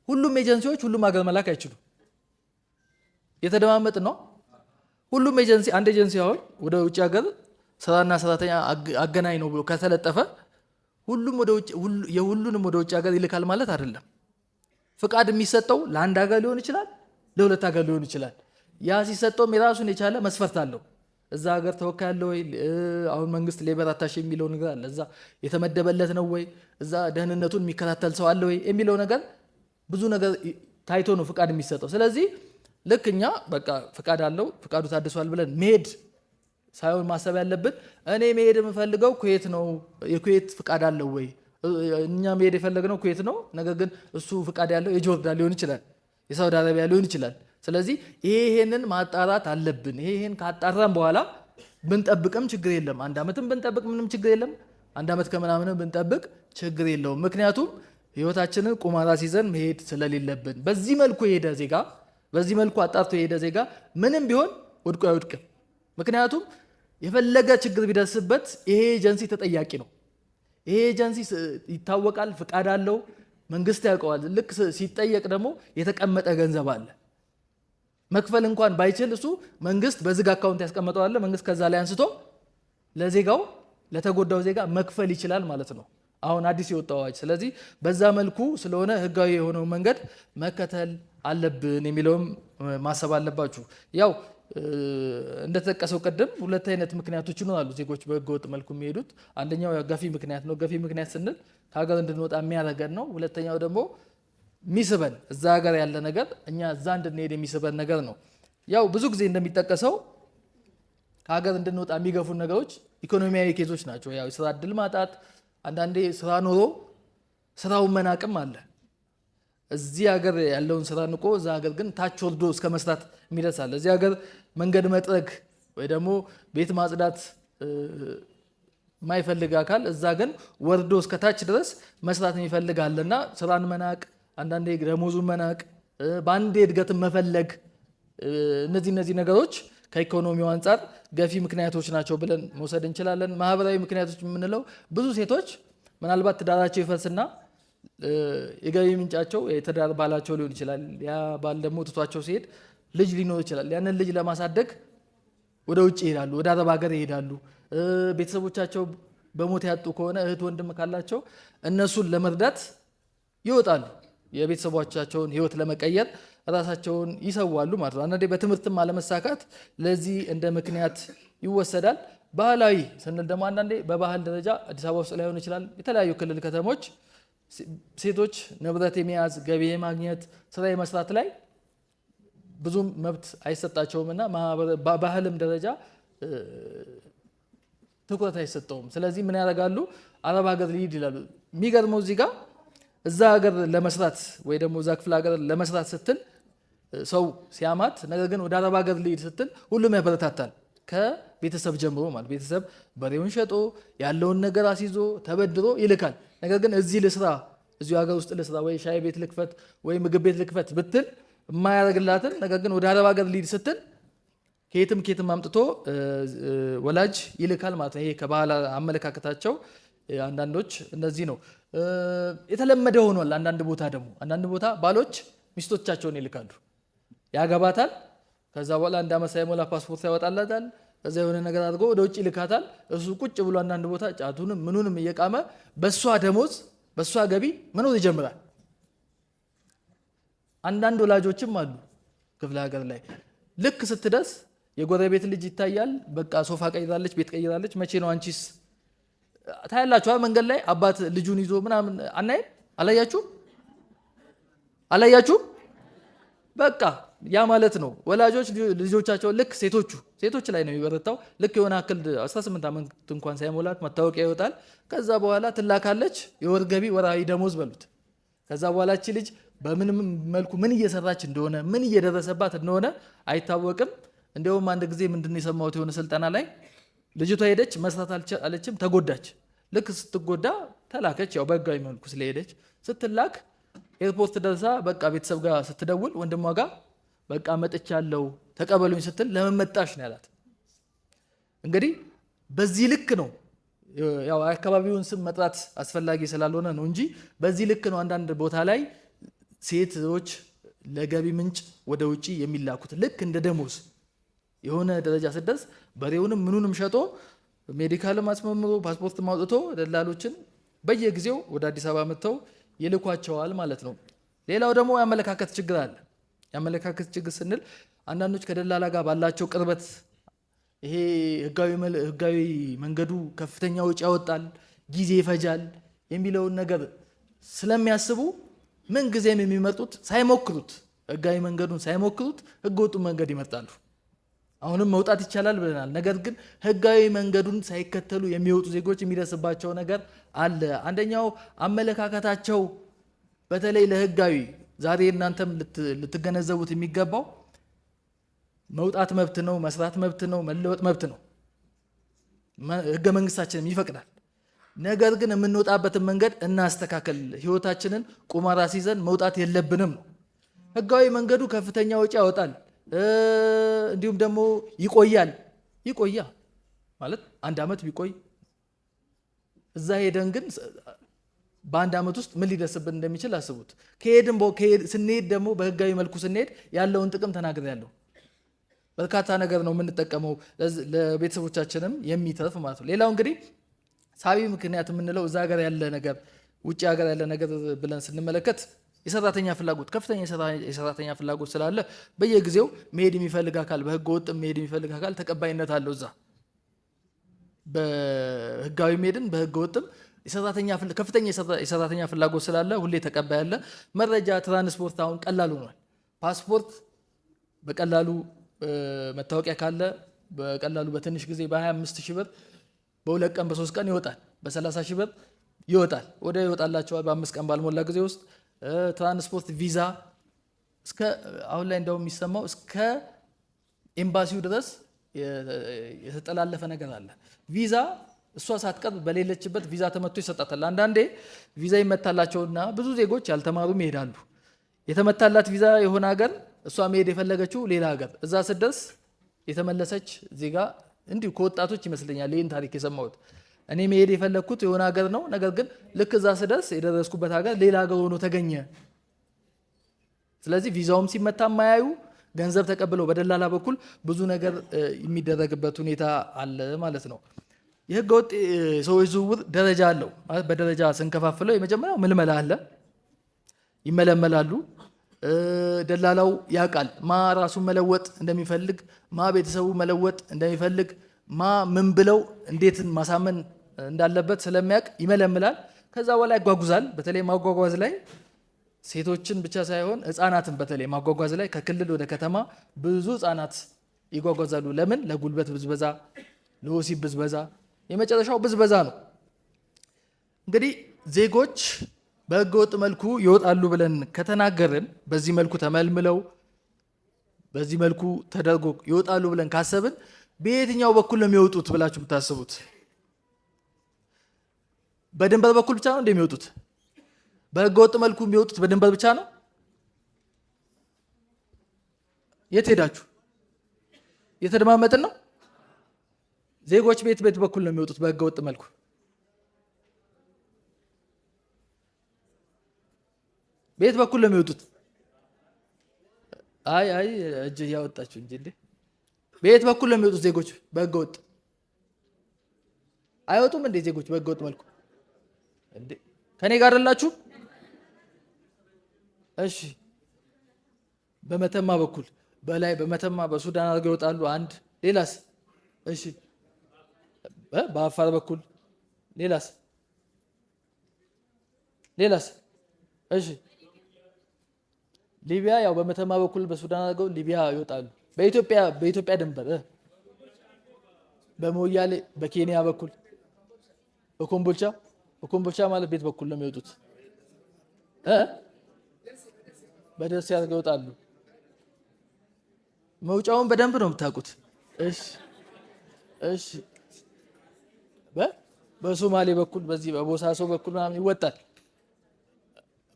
ሁሉም ኤጀንሲዎች ሁሉም ሀገር መላክ አይችሉም። የተደማመጥ ነው። ሁሉም ኤጀንሲ አንድ ኤጀንሲ አሁን ወደ ውጭ ሀገር ስራና ሰራተኛ አገናኝ ነው ብሎ ከተለጠፈ የሁሉንም ወደ ውጭ ሀገር ይልካል ማለት አይደለም። ፍቃድ የሚሰጠው ለአንድ ሀገር ሊሆን ይችላል፣ ለ2 ሀገር ሊሆን ይችላል። ያ ሲሰጠውም የራሱን የቻለ መስፈርት አለው። እዛ ሀገር ተወካይ አለ ወይ? አሁን መንግስት ሌበር አታሽ የሚለው ነገር አለ። እዛ የተመደበለት ነው ወይ? እዛ ደህንነቱን የሚከታተል ሰው አለ ወይ የሚለው ነገር ብዙ ነገር ታይቶ ነው ፍቃድ የሚሰጠው። ስለዚህ ልክ እኛ በቃ ፍቃድ አለው ፍቃዱ ታድሷል ብለን መሄድ ሳይሆን ማሰብ ያለብን እኔ መሄድ የምፈልገው ኩዌት ነው፣ የኩዌት ፍቃድ አለው ወይ? እኛ መሄድ የፈለግነው ኩዌት ነው፣ ነገር ግን እሱ ፍቃድ ያለው የጆርዳን ሊሆን ይችላል፣ የሳውዲ አረቢያ ሊሆን ይችላል። ስለዚህ ይሄንን ማጣራት አለብን። ይሄን ካጣራን በኋላ ብንጠብቅም ችግር የለም። 1 ዓመትም ብንጠብቅ ምንም ችግር የለም። 1 ዓመት ከምናምንም ብንጠብቅ ችግር የለውም። ምክንያቱም ህይወታችንን ቁማራ ሲዘን መሄድ ስለሌለብን በዚህ መልኩ የሄደ ዜጋ በዚህ መልኩ አጣርቶ የሄደ ዜጋ ምንም ቢሆን ወድቆ አይወድቅም። ምክንያቱም የፈለገ ችግር ቢደርስበት ይሄ ኤጀንሲ ተጠያቂ ነው። ይሄ ኤጀንሲ ይታወቃል፣ ፍቃድ አለው፣ መንግስት ያውቀዋል። ልክ ሲጠየቅ ደግሞ የተቀመጠ ገንዘብ አለ። መክፈል እንኳን ባይችል እሱ መንግስት በዝግ አካውንት ያስቀመጠው አለ። መንግስት ከዛ ላይ አንስቶ ለዜጋው ለተጎዳው ዜጋ መክፈል ይችላል ማለት ነው፣ አሁን አዲስ የወጣው አዋጅ። ስለዚህ በዛ መልኩ ስለሆነ ህጋዊ የሆነው መንገድ መከተል አለብን የሚለውም ማሰብ አለባችሁ። ያው እንደተጠቀሰው ቀደም 2 አይነት ምክንያቶች ይኖራሉ ዜጎች በህገወጥ መልኩ የሚሄዱት። አንደኛው ገፊ ምክንያት ነው። ገፊ ምክንያት ስንል ከሀገር እንድንወጣ የሚያደርገን ነው። ሁለተኛው ደግሞ የሚስበን እዛ ሀገር ያለ ነገር እኛ እዛ እንድንሄድ የሚስበን ነገር ነው። ያው ብዙ ጊዜ እንደሚጠቀሰው ከሀገር እንድንወጣ የሚገፉን ነገሮች ኢኮኖሚያዊ ኬዞች ናቸው። ያው የስራ እድል ማጣት፣ አንዳንዴ ስራ ኖሮ ስራውን መናቅም አለ። እዚህ ሀገር ያለውን ስራ ንቆ እዛ ሀገር ግን ታች ወርዶ እስከ መስራት የሚደርሳል። እዚህ ሀገር መንገድ መጥረግ ወይ ደግሞ ቤት ማጽዳት የማይፈልግ አካል እዛ ግን ወርዶ እስከ ታች ድረስ መስራት የሚፈልግ አለና ስራን መናቅ፣ አንዳንዴ ደሞዙን መናቅ፣ በአንዴ እድገትን መፈለግ፣ እነዚህ ነገሮች ከኢኮኖሚው አንጻር ገፊ ምክንያቶች ናቸው ብለን መውሰድ እንችላለን። ማህበራዊ ምክንያቶች የምንለው ብዙ ሴቶች ምናልባት ትዳራቸው ይፈርስና የገቢ ምንጫቸው የትዳር ባላቸው ሊሆን ይችላል። ያ ባል ደግሞ ትቷቸው ሲሄድ ልጅ ሊኖር ይችላል። ያንን ልጅ ለማሳደግ ወደ ውጭ ይሄዳሉ፣ ወደ አረብ ሀገር ይሄዳሉ። ቤተሰቦቻቸው በሞት ያጡ ከሆነ እህት ወንድም ካላቸው እነሱን ለመርዳት ይወጣሉ። የቤተሰቦቻቸውን ህይወት ለመቀየር ራሳቸውን ይሰዋሉ ማለት ነው። አንዳንዴ በትምህርትም አለመሳካት ለዚህ እንደ ምክንያት ይወሰዳል። ባህላዊ ስንል ደግሞ አንዳንዴ በባህል ደረጃ አዲስ አበባ ውስጥ ላይሆን ይችላል፣ የተለያዩ ክልል ከተሞች ሴቶች ንብረት የመያዝ ገቢ የማግኘት ስራ የመስራት ላይ ብዙም መብት አይሰጣቸውም እና ባህልም ደረጃ ትኩረት አይሰጠውም። ስለዚህ ምን ያደርጋሉ? አረብ ሀገር ሊሄድ ይላሉ። የሚገርመው እዚህ ጋር እዛ ሀገር ለመስራት ወይ ደግሞ እዛ ክፍለ ሀገር ለመስራት ስትል ሰው ሲያማት፣ ነገር ግን ወደ አረብ ሀገር ሊሄድ ስትል ሁሉም ያበረታታል፣ ከቤተሰብ ጀምሮ ማለት ቤተሰብ በሬውን ሸጦ ያለውን ነገር አስይዞ ተበድሮ ይልካል። ነገር ግን እዚህ ልስራ፣ እዚሁ ሀገር ውስጥ ልስራ፣ ወይ ሻይ ቤት ልክፈት ወይ ምግብ ቤት ልክፈት ብትል የማያደርግላትን፣ ነገር ግን ወደ አረብ ሀገር ሊሄድ ስትል ከየትም አምጥቶ ወላጅ ይልካል ማለት ነው። ይሄ ከባህል አመለካከታቸው አንዳንዶች እነዚህ ነው የተለመደ ሆኗል። አንዳንድ ቦታ ባሎች ሚስቶቻቸውን ይልካሉ፣ ያገባታል። ከዛ በኋላ 1 ዓመት ሳይሞላ ፓስፖርት ያወጣላታል። ከዛ የሆነ ነገር አድርጎ ወደ ውጭ ይልካታል። እሱ ቁጭ ብሎ አንዳንድ ቦታ ጫቱንም ምኑንም እየቃመ በሷ ደሞዝ በሷ ገቢ መኖር ይጀምራል። አንዳንድ ወላጆችም አሉ ክፍለ ሀገር ላይ ልክ ስትደርስ የጎረቤት ልጅ ይታያል። በቃ ሶፋ ቀይራለች፣ ቤት ቀይራለች። መቼ ነው አንቺስ? ታያላችሁ መንገድ ላይ አባት ልጁን ይዞ ምናምን አናይም? አላያችሁም? በቃ ያ ማለት ነው ወላጆች ልጆቻቸው ልክ ሴቶች ላይ ነው የሚበረታው። ልክ የሆነ አክል 18 ዓመት እንኳን ሳይሞላት መታወቂያ ይወጣል። ከዛ በኋላ ትላካለች፣ የወር ገቢ ወራዊ ደሞዝ በሉት። ከዛ በኋላ እቺ ልጅ በምንም መልኩ ምን እየሰራች እንደሆነ ምን እየደረሰባት እንደሆነ አይታወቅም። እንዲያውም አንድ ጊዜ ምንድን ነው የሰማሁት፣ የሆነ ስልጠና ላይ ልጅቷ ሄደች፣ መስራት አልቻለችም፣ ተጎዳች። ልክ ስትጎዳ ተላከች፣ ያው በህጋዊ መልኩ ስለሄደች ስትላክ ኤርፖርት ደርሳ በቃ ቤተሰብ ጋር ስትደውል ወንድሟ ጋር በቃ መጥቻለሁ ተቀበሉኝ ስትል ለምን መጣሽ ነው ያላት። እንግዲህ በዚህ ልክ ነው፣ ያው አካባቢውን ስም መጥራት አስፈላጊ ስላልሆነ ነው እንጂ በዚህ ልክ ነው አንዳንድ ቦታ ላይ ሴቶች ለገቢ ምንጭ ወደ ውጪ የሚላኩት። ልክ እንደ ደሞዝ የሆነ ደረጃ ስደርስ በሬውንም ምኑንም ሸጦ ሜዲካልም አስመምሮ ፓስፖርት ማውጥቶ ደላሎችን በየጊዜው ወደ አዲስ አበባ መጥተው ይልኳቸዋል ማለት ነው። ሌላው ደግሞ የአመለካከት ችግር አለ። የአመለካከት ችግር ስንል አንዳንዶች ከደላላ ጋር ባላቸው ቅርበት ይሄ ህጋዊ መንገዱ ከፍተኛ ወጪ ያወጣል፣ ጊዜ ይፈጃል የሚለውን ነገር ስለሚያስቡ ምን ጊዜም የሚመርጡት ሳይሞክሩት ህጋዊ መንገዱን ሳይሞክሩት ህገወጡን መንገድ ይመርጣሉ። አሁንም መውጣት ይቻላል ብለናል። ነገር ግን ህጋዊ መንገዱን ሳይከተሉ የሚወጡ ዜጎች የሚደርስባቸው ነገር አለ። አንደኛው አመለካከታቸው በተለይ ለህጋዊ ዛሬ እናንተም ልትገነዘቡት የሚገባው መውጣት መብት ነው፣ መስራት መብት ነው፣ መለወጥ መብት ነው። ህገ መንግስታችንም ይፈቅዳል። ነገር ግን የምንወጣበትን መንገድ እናስተካከል። ህይወታችንን ቁማር አስይዘን መውጣት የለብንም ነው። ህጋዊ መንገዱ ከፍተኛ ወጪ ያወጣል፣ እንዲሁም ደግሞ ይቆያል ማለት 1 ዓመት ቢቆይ እዛ ሄደን ግን በ1 ዓመት ውስጥ ምን ሊደርስብን እንደሚችል አስቡት። ስንሄድ ደግሞ በህጋዊ መልኩ ስንሄድ ያለውን ጥቅም ተናግሬያለሁ። በርካታ ነገር ነው የምንጠቀመው፣ ለቤተሰቦቻችንም የሚተርፍ ማለት ነው። ሌላው እንግዲህ ሳቢ ምክንያት የምንለው እዛ ሀገር ያለ ነገር ውጭ ሀገር ያለ ነገር ብለን ስንመለከት የሰራተኛ ፍላጎት ከፍተኛ የሰራተኛ ፍላጎት ስላለ በየጊዜው መሄድ የሚፈልግ አካል በህገ ወጥ መሄድ የሚፈልግ አካል ተቀባይነት አለው። እዛ በህጋዊ መሄድን በህገ ወጥም ከፍተኛ የሰራተኛ ፍላጎት ስላለ ሁሌ ተቀባይ አለ። መረጃ ትራንስፖርት አሁን ቀላል ሆኗል። ፓስፖርት በቀላሉ መታወቂያ ካለ በቀላሉ በትንሽ ጊዜ በ25 ሺህ ብር በ2 ቀን በ3 ቀን ይወጣል። በ30 ሺህ ብር ይወጣል። ወደ ይወጣላቸዋል በ5 ቀን ባልሞላ ጊዜ ውስጥ። ትራንስፖርት ቪዛ እስከ አሁን ላይ እንደውም የሚሰማው እስከ ኤምባሲው ድረስ የተጠላለፈ ነገር አለ። ቪዛ እሷ ሳትቀር በሌለችበት ቪዛ ተመቶ ይሰጣታል። አንዳንዴ ቪዛ ይመታላቸውና ብዙ ዜጎች ያልተማሩም ይሄዳሉ። የተመታላት ቪዛ የሆነ ሀገር እሷ መሄድ የፈለገችው ሌላ ሀገር፣ እዛ ስደርስ የተመለሰች ዜጋ እንዲሁ ከወጣቶች ይመስለኛል ይህን ታሪክ የሰማሁት። እኔ መሄድ የፈለግኩት የሆነ ሀገር ነው፣ ነገር ግን ልክ እዛ ስደርስ የደረስኩበት ሀገር ሌላ ሀገር ሆኖ ተገኘ። ስለዚህ ቪዛውም ሲመታ የማያዩ ገንዘብ ተቀብለው በደላላ በኩል ብዙ ነገር የሚደረግበት ሁኔታ አለ ማለት ነው። የህገ ወጥ ሰዎች ዝውውር ደረጃ አለው ማለት በደረጃ ስንከፋፍለው የመጀመሪያው ምልመላ አለ። ይመለመላሉ። ደላላው ያውቃል ማ ራሱን መለወጥ እንደሚፈልግ፣ ማ ቤተሰቡ መለወጥ እንደሚፈልግ፣ ማ ምን ብለው እንዴት ማሳመን እንዳለበት ስለሚያውቅ ይመለምላል። ከዛ በኋላ ያጓጉዛል። በተለይ ማጓጓዝ ላይ ሴቶችን ብቻ ሳይሆን ህፃናትን በተለይ ማጓጓዝ ላይ ከክልል ወደ ከተማ ብዙ ህፃናት ይጓጓዛሉ። ለምን? ለጉልበት ብዝበዛ፣ ለወሲብ ብዝበዛ፣ የመጨረሻው ብዝበዛ ነው። እንግዲህ ዜጎች በህገወጥ መልኩ ይወጣሉ ብለን ከተናገርን፣ በዚህ መልኩ ተመልምለው በዚህ መልኩ ተደርጎ ይወጣሉ ብለን ካሰብን በየትኛው በኩል ነው የሚወጡት ብላችሁ ብታስቡት? በድንበር በኩል ብቻ ነው እንደሚወጡት? በህገወጥ መልኩ የሚወጡት በድንበር ብቻ ነው? የት ሄዳችሁ? የተደማመጥን ነው? ዜጎች ቤት በኩል ነው የሚወጡት በህገወጥ መልኩ? ቤት በኩል ነው የሚወጡት? አይ እጅ እያወጣችሁ እንጂ እንዴ! ቤት በኩል ነው የሚወጡት ዜጎች በህገወጥ? አይወጡም እንዴ ዜጎች በህገወጥ መልኩ? እንዴ ከኔ ጋር አይደላችሁ? እሺ በመተማ በኩል በላይ በመተማ በሱዳን አድርገው ይወጣሉ። አንድ ሌላስ? እሺ በአፋር በኩል ሌላስ? እሺ ሊቢያ ያው በመተማ በኩል በሱዳን አድርገው ሊቢያ ይወጣሉ። በኢትዮጵያ ድንበር በሞያሌ በኬንያ በኩል በኮምቦልቻ ማለት ቤት በኩል ነው የሚወጡት። በደሴ አድርገው ይወጣሉ። መውጫውን በደንብ ነው የምታውቁት። እሺ በሶማሌ በኩል በዚህ በቦሳሶ በኩል ምናምን ይወጣል።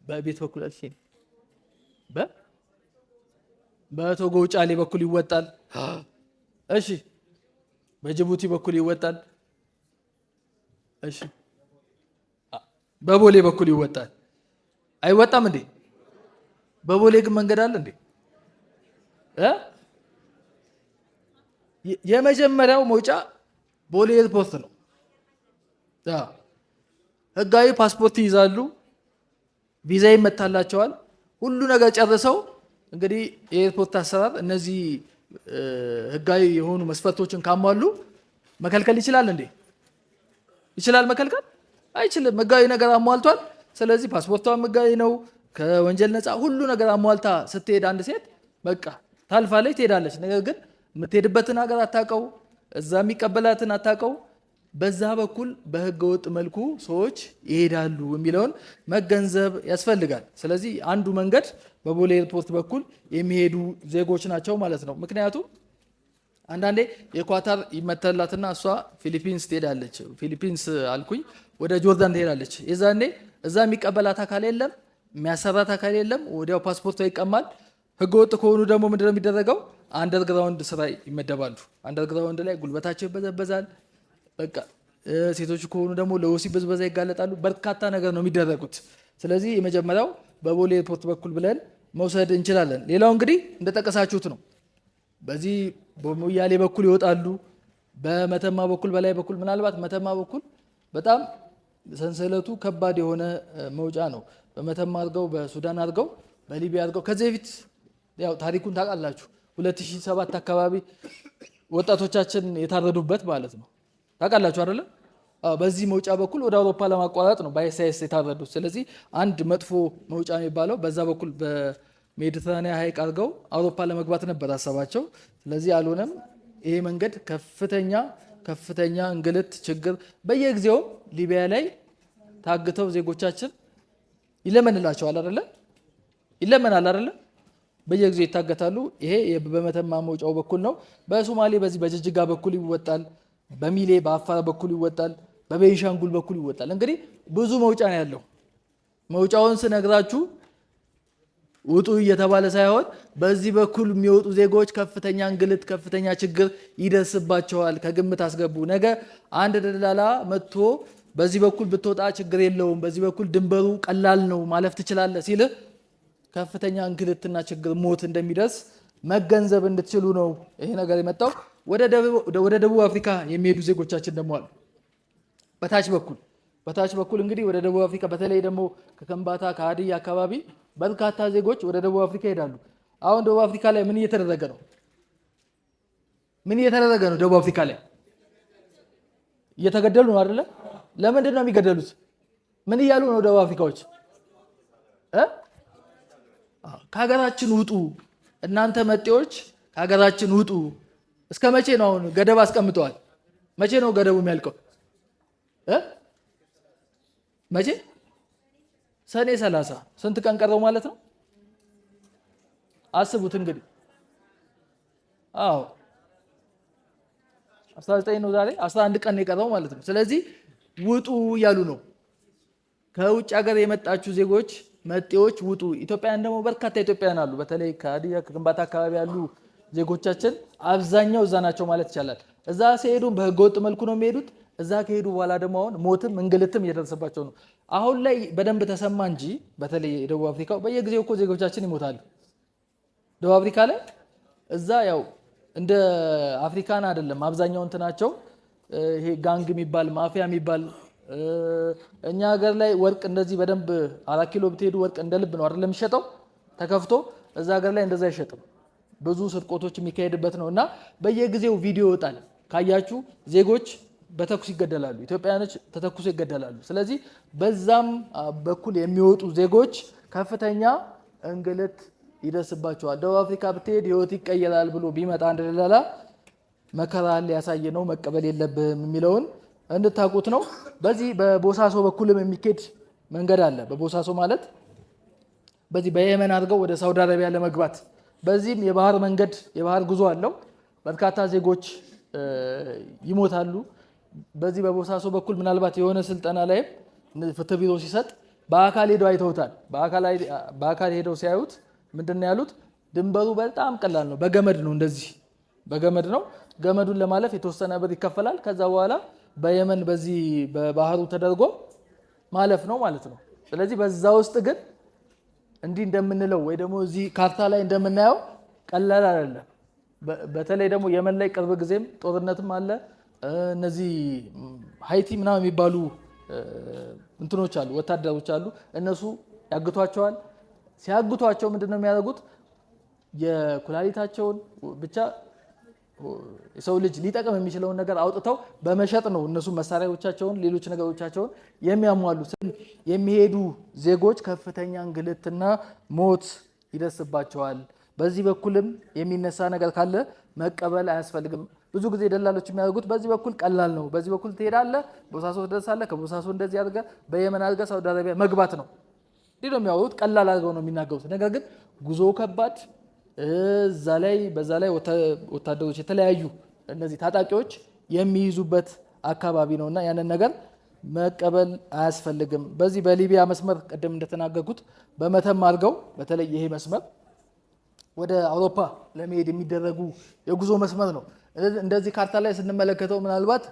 በቤት በኩል አልሽ በቶጎ ጫሌ በኩል ይወጣል። እሺ በጅቡቲ በኩል ይወጣል። እሺ በቦሌ በኩል ይወጣል። አይወጣም እንዴ? በቦሌ ግን መንገድ አለ እንዴ? የመጀመሪያው መውጫ ቦሌ ኤርፖርት ነው። ህጋዊ ፓስፖርት ይይዛሉ፣ ቪዛ ይመታላቸዋል። ሁሉ ነገር ጨርሰው እንግዲህ የኤርፖርት አሰራር እነዚህ ህጋዊ የሆኑ መስፈርቶችን ካሟሉ መከልከል ይችላል እንዴ? ይችላል መከልከል? አይችልም። ህጋዊ ነገር አሟልቷል። ስለዚህ ፓስፖርቷም ህጋዊ ነው፣ ከወንጀል ነፃ ሁሉ ነገር አሟልታ ስትሄድ አንድ ሴት በቃ ታልፋለች፣ ትሄዳለች። ነገር ግን የምትሄድበትን ሀገር አታውቀው፣ እዛ የሚቀበላትን አታውቀው። በዛ በኩል በህገ ወጥ መልኩ ሰዎች ይሄዳሉ የሚለውን መገንዘብ ያስፈልጋል። ስለዚህ አንዱ መንገድ በቦሌ ኤርፖርት በኩል የሚሄዱ ዜጎች ናቸው ማለት ነው። ምክንያቱም አንዳንዴ የኳታር ይመተላትና እሷ ፊሊፒንስ ትሄዳለች። ፊሊፒንስ አልኩኝ ወደ ጆርዳን ትሄዳለች። የዛኔ እዛ የሚቀበላት አካል የለም፣ የሚያሰራት አካል የለም። ወዲያው ፓስፖርቷ ይቀማል። ህገወጥ ከሆኑ ደግሞ ምንድነው የሚደረገው? አንደርግራውንድ ስራ ይመደባሉ። አንደርግራውንድ ላይ ጉልበታቸው ይበዘበዛል። በቃ ሴቶች ከሆኑ ደግሞ ለወሲብ ብዝበዛ ይጋለጣሉ። በርካታ ነገር ነው የሚደረጉት። ስለዚህ የመጀመሪያው በቦሌ ኤርፖርት በኩል ብለን መውሰድ እንችላለን። ሌላው እንግዲህ እንደጠቀሳችሁት ነው። በዚህ በሞያሌ በኩል ይወጣሉ። በመተማ በኩል በላይ በኩል ምናልባት መተማ በኩል በጣም ሰንሰለቱ ከባድ የሆነ መውጫ ነው። በመተማ አድርገው በሱዳን አድርገው በሊቢያ አድርገው ከዚህ በፊት ያው ታሪኩን ታውቃላችሁ። 2007 አካባቢ ወጣቶቻችን የታረዱበት ማለት ነው። ታውቃላችሁ አይደለ? በዚህ መውጫ በኩል ወደ አውሮፓ ለማቋረጥ ነው በአይኤስአይኤስ የታረዱት። ስለዚህ አንድ መጥፎ መውጫ የሚባለው በዛ በኩል በሜዲትራኒያ ሐይቅ አድርገው አውሮፓ ለመግባት ነበር ሀሳባቸው። ስለዚህ አልሆነም። ይሄ መንገድ ከፍተኛ እንግልት፣ ችግር በየጊዜውም ሊቢያ ላይ ታግተው ዜጎቻችን ይለመንላቸዋል አይደለ? ይለመናል አይደለ? በየጊዜው ይታገታሉ። ይሄ በመተማ መውጫው በኩል ነው። በሶማሌ በዚህ በጅጅጋ በኩል ይወጣል። በሚሌ በአፋር በኩል ይወጣል። በቤንሻንጉል በኩል ይወጣል። እንግዲህ ብዙ መውጫ ነው ያለው። መውጫውን ስነግራችሁ ውጡ እየተባለ ሳይሆን በዚህ በኩል የሚወጡ ዜጎች ከፍተኛ እንግልት፣ ከፍተኛ ችግር ይደርስባቸዋል። ከግምት አስገቡ። ነገ አንድ ደላላ መጥቶ በዚህ በኩል ብትወጣ ችግር የለውም፣ በዚህ በኩል ድንበሩ ቀላል ነው ማለፍ ትችላለህ ሲልህ ከፍተኛ እንግልትና ችግር፣ ሞት እንደሚደርስ መገንዘብ እንድትችሉ ነው ይሄ ነገር የመጣው። ወደ ደቡብ አፍሪካ የሚሄዱ ዜጎቻችን ደግሞ አሉ። በታች በኩል እንግዲህ ወደ ደቡብ አፍሪካ በተለይ ደግሞ ከከምባታ ከሀዲያ አካባቢ በርካታ ዜጎች ወደ ደቡብ አፍሪካ ይሄዳሉ። አሁን ደቡብ አፍሪካ ላይ ምን እየተደረገ ነው? ደቡብ አፍሪካ ላይ እየተገደሉ ነው አይደለ? ለምንድን ነው የሚገደሉት? ምን እያሉ ነው ደቡብ አፍሪካዎች? ከሀገራችን ውጡ፣ እናንተ መጤዎች ከሀገራችን ውጡ። እስከ መቼ ነው? አሁን ገደብ አስቀምጠዋል። መቼ ነው ገደቡ የሚያልቀው? መቼ? ሰኔ 30። ስንት ቀን ቀረው ማለት ነው? አስቡት እንግዲህ። አዎ 19 ነው ዛሬ፣ 11 ቀን የቀረው ማለት ነው። ስለዚህ ውጡ እያሉ ነው። ከውጭ ሀገር የመጣችሁ ዜጎች መጤዎች ውጡ። ኢትዮጵያውያን ደግሞ በርካታ ኢትዮጵያውያን አሉ። በተለይ ከሀዲያ ከግንባታ አካባቢ ያሉ ዜጎቻችን አብዛኛው እዛ ናቸው ማለት ይቻላል። እዛ ሲሄዱ በህገወጥ መልኩ ነው የሚሄዱት። እዛ ከሄዱ በኋላ ደግሞ አሁን ሞትም እንግልትም እየደረሰባቸው ነው። አሁን ላይ በደንብ ተሰማ እንጂ በተለይ የደቡብ አፍሪካው በየጊዜው እኮ ዜጎቻችን ይሞታሉ። ደቡብ አፍሪካ ላይ እዛ ያው እንደ አፍሪካን አይደለም አብዛኛው እንትናቸው ይሄ ጋንግ የሚባል ማፊያ የሚባል እኛ ሀገር ላይ ወርቅ እንደዚህ በደንብ 4 ኪሎ ብትሄዱ ወርቅ እንደ ልብ ነው አይደለም የሚሸጠው ተከፍቶ። እዛ ሀገር ላይ እንደዛ አይሸጥም። ብዙ ስርቆቶች የሚካሄድበት ነው እና በየጊዜው ቪዲዮ ይወጣል። ካያችሁ ዜጎች በተኩስ ይገደላሉ። ኢትዮጵያውያኖች ተተኩሶ ይገደላሉ። ስለዚህ በዛም በኩል የሚወጡ ዜጎች ከፍተኛ እንግልት ይደርስባቸዋል። ደቡብ አፍሪካ ብትሄድ ህይወት ይቀየራል ብሎ ቢመጣ አንድ ደላላ መከራ ሊያሳይ ነው፣ መቀበል የለብህም የሚለውን እንድታውቁት ነው። በዚህ በቦሳሶ በኩልም የሚኬድ መንገድ አለ። በቦሳሶ ማለት በዚህ በየመን አድርገው ወደ ሳውዲ አረቢያ ለመግባት በዚህም የባህር መንገድ የባህር ጉዞ አለው። በርካታ ዜጎች ይሞታሉ። በዚህ በቦሳሶ በኩል ምናልባት የሆነ ስልጠና ላይ ፍትህ ቢሮ ሲሰጥ በአካል ሄደው አይተውታል። በአካል ሄደው ሲያዩት ምንድነው ያሉት? ድንበሩ በጣም ቀላል ነው። በገመድ ነው፣ እንደዚህ በገመድ ነው። ገመዱን ለማለፍ የተወሰነ ብር ይከፈላል። ከዛ በኋላ በየመን በዚህ በባህሩ ተደርጎ ማለፍ ነው ማለት ነው። ስለዚህ በዛ ውስጥ ግን እንዲህ እንደምንለው ወይ ደግሞ እዚህ ካርታ ላይ እንደምናየው ቀላል አይደለም። በተለይ ደግሞ የመን ላይ ቅርብ ጊዜም ጦርነትም አለ። እነዚህ ሃይቲ ምናምን የሚባሉ እንትኖች አሉ፣ ወታደሮች አሉ። እነሱ ያግቷቸዋል። ሲያግቷቸው ምንድነው የሚያደርጉት? የኩላሊታቸውን ብቻ የሰው ልጅ ሊጠቅም የሚችለውን ነገር አውጥተው በመሸጥ ነው እነሱ መሳሪያዎቻቸውን፣ ሌሎች ነገሮቻቸውን የሚያሟሉት። የሚሄዱ ዜጎች ከፍተኛ እንግልትና ሞት ይደርስባቸዋል። በዚህ በኩልም የሚነሳ ነገር ካለ መቀበል አያስፈልግም። ብዙ ጊዜ ደላሎች የሚያደርጉት በዚህ በኩል ቀላል ነው፣ በዚህ በኩል ትሄዳለህ፣ ቦሳሶ ትደርሳለህ፣ ከቦሳሶ እንደዚህ አድርገህ በየመን አድርገህ ሳውዲ አረቢያ መግባት ነው። እንዲህ ነው የሚያወሩት። ቀላል አድርገው ነው የሚናገሩት። ነገር ግን ጉዞ ከባድ፣ በዛ ላይ ወታደሮች የተለያዩ እነዚህ ታጣቂዎች የሚይዙበት አካባቢ ነውና ያንን ነገር መቀበል አያስፈልግም። በዚህ በሊቢያ መስመር ቅድም እንደተናገርኩት በመተማ አድርገው በተለይ ይሄ መስመር ወደ አውሮፓ ለመሄድ የሚደረጉ የጉዞ መስመር ነው። እንደዚህ ካርታ ላይ ስንመለከተው ምናልባት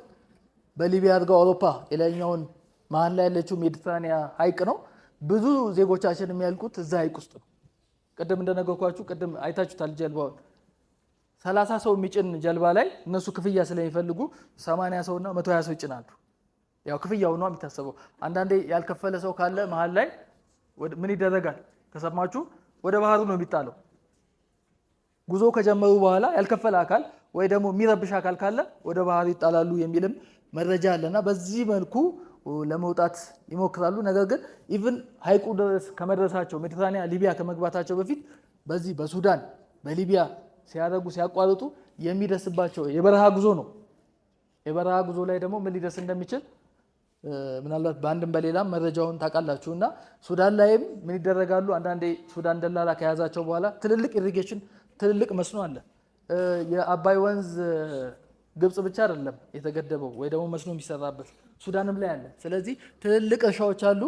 በሊቢያ አድርገው አውሮፓ የላይኛውን መሀል ላይ ያለችው ሜዲትራኒያ ሐይቅ ነው። ብዙ ዜጎቻችን የሚያልቁት እዛ ሐይቅ ውስጥ ነው። ቅድም እንደነገርኳችሁ ቅድም አይታችሁታል። ጀልባውን 30 ሰው የሚጭን ጀልባ ላይ እነሱ ክፍያ ስለሚፈልጉ 80 ሰውና 120 ሰው ይጭናሉ። ያው ክፍያው ነው የሚታሰበው። አንዳንዴ ያልከፈለ ሰው ካለ መሀል ላይ ምን ይደረጋል ከሰማችሁ? ወደ ባህሩ ነው የሚጣለው። ጉዞ ከጀመሩ በኋላ ያልከፈለ አካል ወይ ደግሞ የሚረብሽ አካል ካለ ወደ ባህር ይጣላሉ የሚልም መረጃ አለና በዚህ መልኩ ለመውጣት ይሞክራሉ። ነገር ግን ኢቭን ሐይቁ ድረስ ከመድረሳቸው ሜዲትራኒያ ሊቢያ ከመግባታቸው በፊት በዚህ በሱዳን በሊቢያ ሲያቋርጡ የሚደርስባቸው የበረሃ ጉዞ ነው። የበረሃ ጉዞ ላይ ደግሞ ምን ሊደርስ እንደሚችል ምናልባት በአንድም በሌላም መረጃውን ታውቃላችሁ። እና ሱዳን ላይም ምን ይደረጋሉ? አንዳንዴ ሱዳን ደላላ ከያዛቸው በኋላ ትልልቅ ኢሪጌሽን ትልልቅ መስኖ አለ። የአባይ ወንዝ ግብጽ ብቻ አይደለም የተገደበው ወይ ደግሞ መስኖ የሚሰራበት ሱዳንም ላይ አለ። ስለዚህ ትልልቅ እርሻዎች አሉ።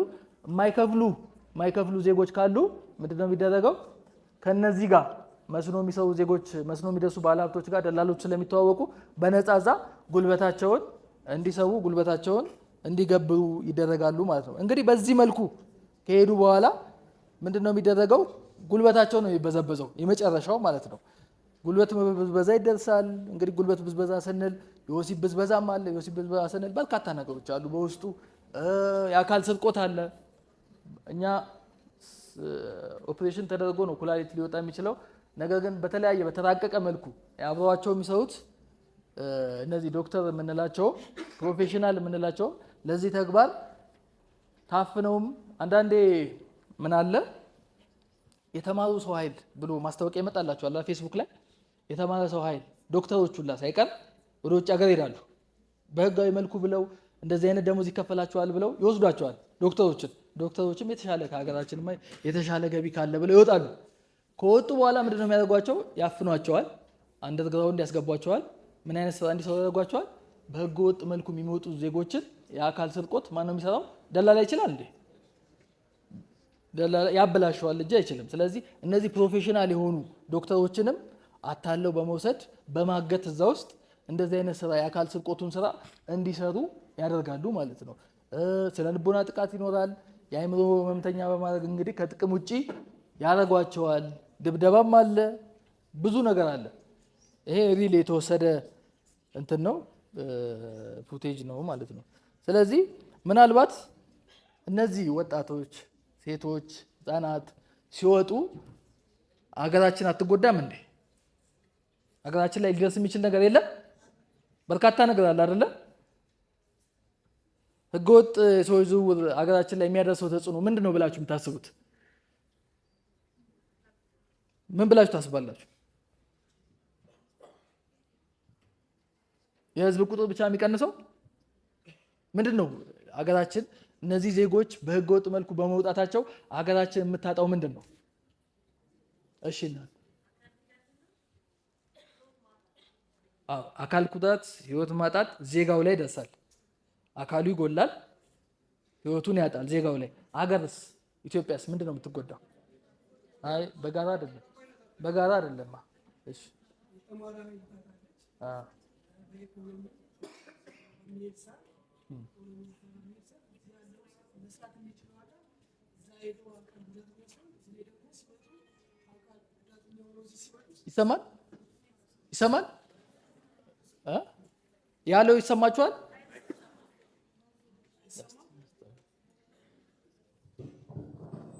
የማይከፍሉ ዜጎች ካሉ ምንድነው የሚደረገው? ከነዚህ ጋር መስኖ የሚሰሩ ዜጎች መስኖ የሚደርሱ ባለሀብቶች ጋር ደላሎች ስለሚተዋወቁ በነፃ እዛ ጉልበታቸውን እንዲሰዉ ጉልበታቸውን እንዲገብሩ ይደረጋሉ ማለት ነው። እንግዲህ በዚህ መልኩ ከሄዱ በኋላ ምንድነው የሚደረገው? ጉልበታቸው ነው የሚበዘበዘው የመጨረሻው ማለት ነው። ጉልበት ብዝበዛ ይደርሳል። እንግዲህ ጉልበት ብዝበዛ ስንል የወሲብ ብዝበዛም አለ። የወሲብ ብዝበዛ ስንል በርካታ ነገሮች አሉ በውስጡ። የአካል ስርቆት አለ። እኛ ኦፕሬሽን ተደርጎ ነው ኩላሊት ሊወጣ የሚችለው። ነገር ግን በተለያየ በተራቀቀ መልኩ አብረዋቸው የሚሰሩት እነዚህ ዶክተር የምንላቸው ፕሮፌሽናል የምንላቸው ለዚህ ተግባር ታፍነውም አንዳንዴ ምን አለ የተማሩ ሰው ኃይል ብሎ ማስታወቂያ ይመጣላቸዋል ፌስቡክ ላይ። የተማረ ሰው ኃይል ዶክተሮች ሁላ ሳይቀር ወደ ውጭ ሀገር ይሄዳሉ። በህጋዊ መልኩ ብለው እንደዚህ አይነት ደሞዝ ይከፈላቸዋል ብለው ይወስዷቸዋል ዶክተሮችም የተሻለ ከሀገራችን የተሻለ ገቢ ካለ ብለው ይወጣሉ። ከወጡ በኋላ ምንድነው የሚያደርጓቸው? ያፍኗቸዋል። አንደርግራውንድ ያስገቧቸዋል። ምን አይነት ስራ እንዲሰሩ ያደርጓቸዋል? በህገ ወጥ መልኩ የሚመጡ ዜጎችን የአካል ስርቆት ማን ነው የሚሰራው? ደላላ ይችላል እንዴ? ያበላሸዋል እንጂ አይችልም። ስለዚህ እነዚህ ፕሮፌሽናል የሆኑ ዶክተሮችንም አታለው በመውሰድ በማገት እዛ ውስጥ እንደዚህ አይነት ስራ የአካል ስርቆቱን ስራ እንዲሰሩ ያደርጋሉ ማለት ነው። ስለ ልቦና ጥቃት ይኖራል። የአእምሮ ህመምተኛ በማድረግ እንግዲህ ከጥቅም ውጪ ያደርጓቸዋል። ድብደባም አለ፣ ብዙ ነገር አለ። ይሄ ሪል የተወሰደ እንትን ነው ፉቴጅ ነው ማለት ነው። ስለዚህ ምናልባት እነዚህ ወጣቶች፣ ሴቶች፣ ህፃናት ሲወጡ አገራችን አትጎዳም እንዴ? አገራችን ላይ ሊደርስ የሚችል ነገር የለም? በርካታ ነገር አለ አይደለ? ህገወጥ ሰዎች ዝውውር አገራችን ላይ የሚያደርሰው ተጽዕኖ ምንድን ነው ብላችሁ የምታስቡት? ምን ብላችሁ ታስባላችሁ? የህዝብ ቁጥር ብቻ የሚቀንሰው ምንድን ነው? አገራችን እነዚህ ዜጎች በህገወጥ መልኩ በመውጣታቸው አገራችን የምታጣው ምንድን ነው? እሺ አካል ጉዳት፣ ህይወት ማጣት ዜጋው ላይ ይደርሳል። አካሉ ይጎላል፣ ህይወቱን ያጣል ዜጋው ላይ። አገርስ ኢትዮጵያስ ምንድን ነው የምትጎዳው? አይ በጋራ አይደለም፣ በጋራ አይደለም። እሺ ይሰማል ያለው ይሰማችኋል?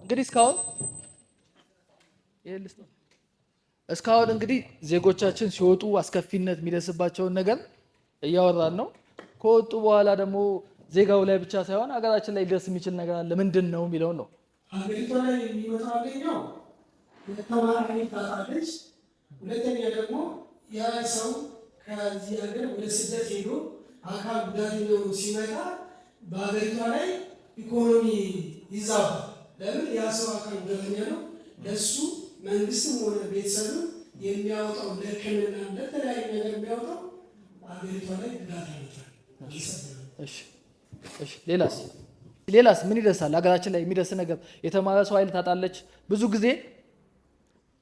እንግዲህ እስካሁን እንግዲህ ዜጎቻችን ሲወጡ አስከፊነት የሚደርስባቸውን ነገር እያወራን ነው። ከወጡ በኋላ ደግሞ ዜጋው ላይ ብቻ ሳይሆን ሀገራችን ላይ ሊደርስ የሚችል ነገር አለ። ምንድን ነው የሚለውን ነው። ሀገሪቷ ላይ የሚመጣው አንደኛው የተማሪ ታጣለች። ሁለተኛ ደግሞ ያ ሰው ከዚህ ሀገር ወደ ስደት ሄዶ አካል ጉዳተኛው ሲመጣ በሀገሪቷ ላይ ኢኮኖሚ ይዛባል። ለምን? ያ ሰው አካል ጉዳተኛ ነው። ለሱ መንግስትም ሆነ ቤተሰብ የሚያወጣው ለሕክምና ለተለያዩ ነገር የሚያወጣው አገሪቷ ላይ ጉዳት ያመጣል። እሺ ሌላስ ምን ይደርሳል? ሀገራችን ላይ የሚደርስ ነገር የተማረ ሰው ኃይል ታጣለች። ብዙ ጊዜ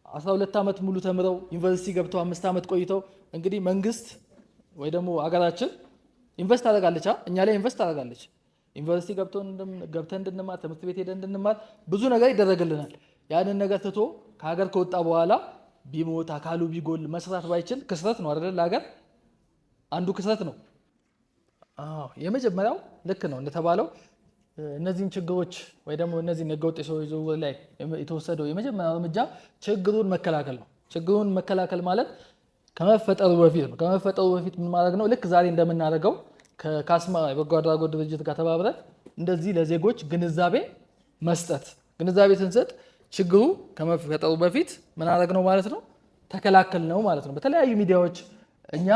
12 ዓመት ሙሉ ተምረው ዩኒቨርሲቲ ገብተው 5 ዓመት ቆይተው እንግዲህ መንግስት ወይ ደግሞ ሀገራችን ኢንቨስት ታደርጋለች፣ እኛ ላይ ኢንቨስት ታደርጋለች። ዩኒቨርሲቲ ገብተን እንድንማር፣ ትምህርት ቤት ሄደን እንድንማር ብዙ ነገር ይደረግልናል። ያንን ነገር ትቶ ከሀገር ከወጣ በኋላ ቢሞት አካሉ ቢጎል መስራት ባይችል ክስረት ነው አይደል? ለሀገር አንዱ ክስረት ነው። የመጀመሪያው ልክ ነው እንደተባለው እነዚህን ችግሮች ወይ ደግሞ እነዚህን ህገወጥ የሰዎች ዝውውር ላይ የተወሰደው የመጀመሪያው እርምጃ ችግሩን መከላከል ነው። ችግሩን መከላከል ማለት ከመፈጠሩ በፊት ነው። ከመፈጠሩ በፊት ምን ማድረግ ነው? ልክ ዛሬ እንደምናደርገው ከካስማ የበጎ አድራጎት ድርጅት ጋር ተባብረን እንደዚህ ለዜጎች ግንዛቤ መስጠት። ግንዛቤ ስንሰጥ ችግሩ ከመፈጠሩ በፊት ምን አደረግ ነው ማለት ነው? ተከላከል ነው ማለት ነው። በተለያዩ ሚዲያዎች እኛ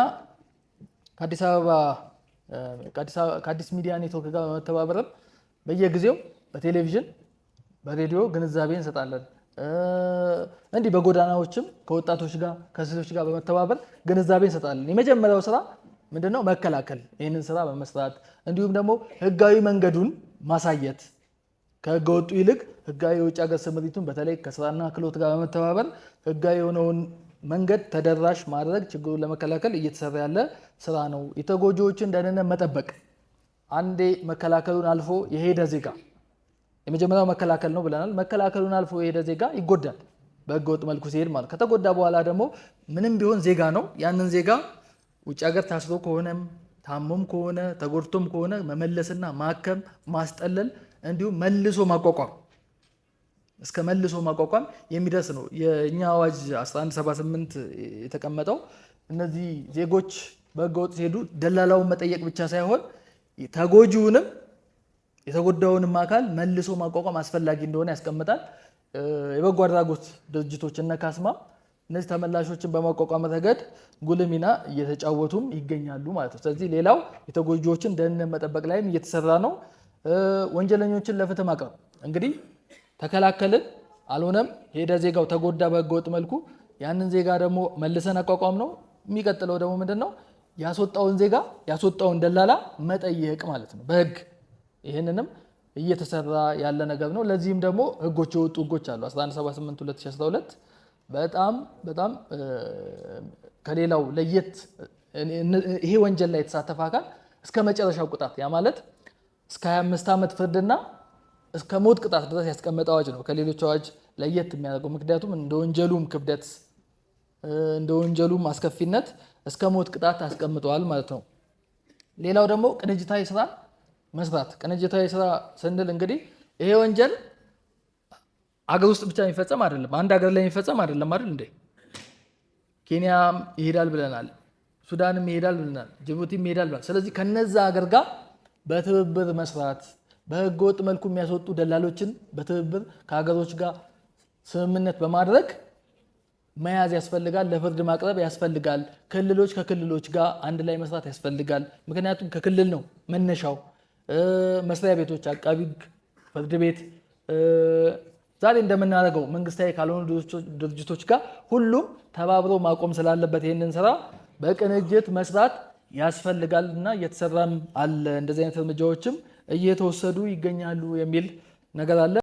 ከአዲስ ሚዲያ ኔትወርክ ጋር በመተባበርም በየጊዜው በቴሌቪዥን በሬዲዮ ግንዛቤ እንሰጣለን። እንዲህ በጎዳናዎችም ከወጣቶች ጋር ከሴቶች ጋር በመተባበር ግንዛቤ እንሰጣለን። የመጀመሪያው ስራ ምንድነው? መከላከል። ይህንን ስራ በመስራት እንዲሁም ደግሞ ህጋዊ መንገዱን ማሳየት ከህገወጡ ይልቅ ህጋዊ የውጭ ሀገር ስምሪቱን በተለይ ከስራና ክህሎት ጋር በመተባበር ህጋዊ የሆነውን መንገድ ተደራሽ ማድረግ ችግሩን ለመከላከል እየተሰራ ያለ ስራ ነው። የተጎጂዎችን ደህንነት መጠበቅ። አንዴ መከላከሉን አልፎ የሄደ ዜጋ የመጀመሪያው መከላከል ነው ብለናል። መከላከሉን አልፎ የሄደ ዜጋ ይጎዳል በህገወጥ መልኩ ሲሄድ ማለት። ከተጎዳ በኋላ ደግሞ ምንም ቢሆን ዜጋ ነው። ያንን ዜጋ ውጭ ሀገር ታስሮ ከሆነም ታሞም ከሆነ ተጎድቶም ከሆነ መመለስና ማከም፣ ማስጠለል እንዲሁም መልሶ ማቋቋም እስከ መልሶ ማቋቋም የሚደርስ ነው። የእኛ አዋጅ 1178 የተቀመጠው እነዚህ ዜጎች በህገወጥ ሲሄዱ ደላላውን መጠየቅ ብቻ ሳይሆን ተጎጂውንም የተጎዳውንም አካል መልሶ ማቋቋም አስፈላጊ እንደሆነ ያስቀምጣል። የበጎ አድራጎት ድርጅቶች እነ ካስማ እነዚህ ተመላሾችን በማቋቋም ረገድ ጉልህ ሚና እየተጫወቱም ይገኛሉ ማለት ነው። ስለዚህ ሌላው የተጎጂዎችን ደህንነት መጠበቅ ላይም እየተሰራ ነው። ወንጀለኞችን ለፍትህ ማቅረብ። እንግዲህ ተከላከልን አልሆነም ሄደ ዜጋው ተጎዳ በህገወጥ መልኩ፣ ያንን ዜጋ ደግሞ መልሰን አቋቋም ነው። የሚቀጥለው ደግሞ ምንድን ነው? ያስወጣውን ዜጋ ያስወጣውን ደላላ መጠየቅ ማለት ነው በህግ። ይህንንም እየተሰራ ያለ ነገር ነው። ለዚህም ደግሞ ህጎች የወጡ ህጎች አሉ። 1178 2012 በጣም ከሌላው ለየት ይሄ ወንጀል ላይ የተሳተፈ አካል እስከ መጨረሻው ቅጣት ያ ማለት እስከ 25 ዓመት ፍርድና እስከ ሞት ቅጣት ድረስ ያስቀመጠ አዋጅ ነው ከሌሎች አዋጅ ለየት የሚያደርገው። ምክንያቱም እንደ ወንጀሉም ክብደት እንደ ወንጀሉም አስከፊነት እስከ ሞት ቅጣት አስቀምጠዋል ማለት ነው። ሌላው ደግሞ ቅንጅታዊ ስራ መስራት። ቅንጅታዊ ስራ ስንል እንግዲህ ይሄ ወንጀል አገር ውስጥ ብቻ የሚፈጸም አይደለም፣ አንድ ሀገር ላይ የሚፈጸም አይደለም አይደል እንዴ? ኬንያም ይሄዳል ብለናል፣ ሱዳንም ይሄዳል ብለናል፣ ጅቡቲም ይሄዳል ብለናል። ስለዚህ ከነዛ ሀገር ጋር በትብብር መስራት፣ በህገወጥ መልኩ የሚያስወጡ ደላሎችን በትብብር ከሀገሮች ጋር ስምምነት በማድረግ መያዝ ያስፈልጋል፣ ለፍርድ ማቅረብ ያስፈልጋል። ክልሎች ከክልሎች ጋር አንድ ላይ መስራት ያስፈልጋል። ምክንያቱም ከክልል ነው መነሻው። መስሪያ ቤቶች፣ አቃቢ ህግ፣ ፍርድ ቤት ዛሬ እንደምናደርገው መንግስታዊ ካልሆኑ ድርጅቶች ጋር ሁሉም ተባብሮ ማቆም ስላለበት ይህንን ስራ በቅንጅት መስራት ያስፈልጋል እና እየተሰራም አለ። እንደዚህ አይነት እርምጃዎችም እየተወሰዱ ይገኛሉ የሚል ነገር አለ።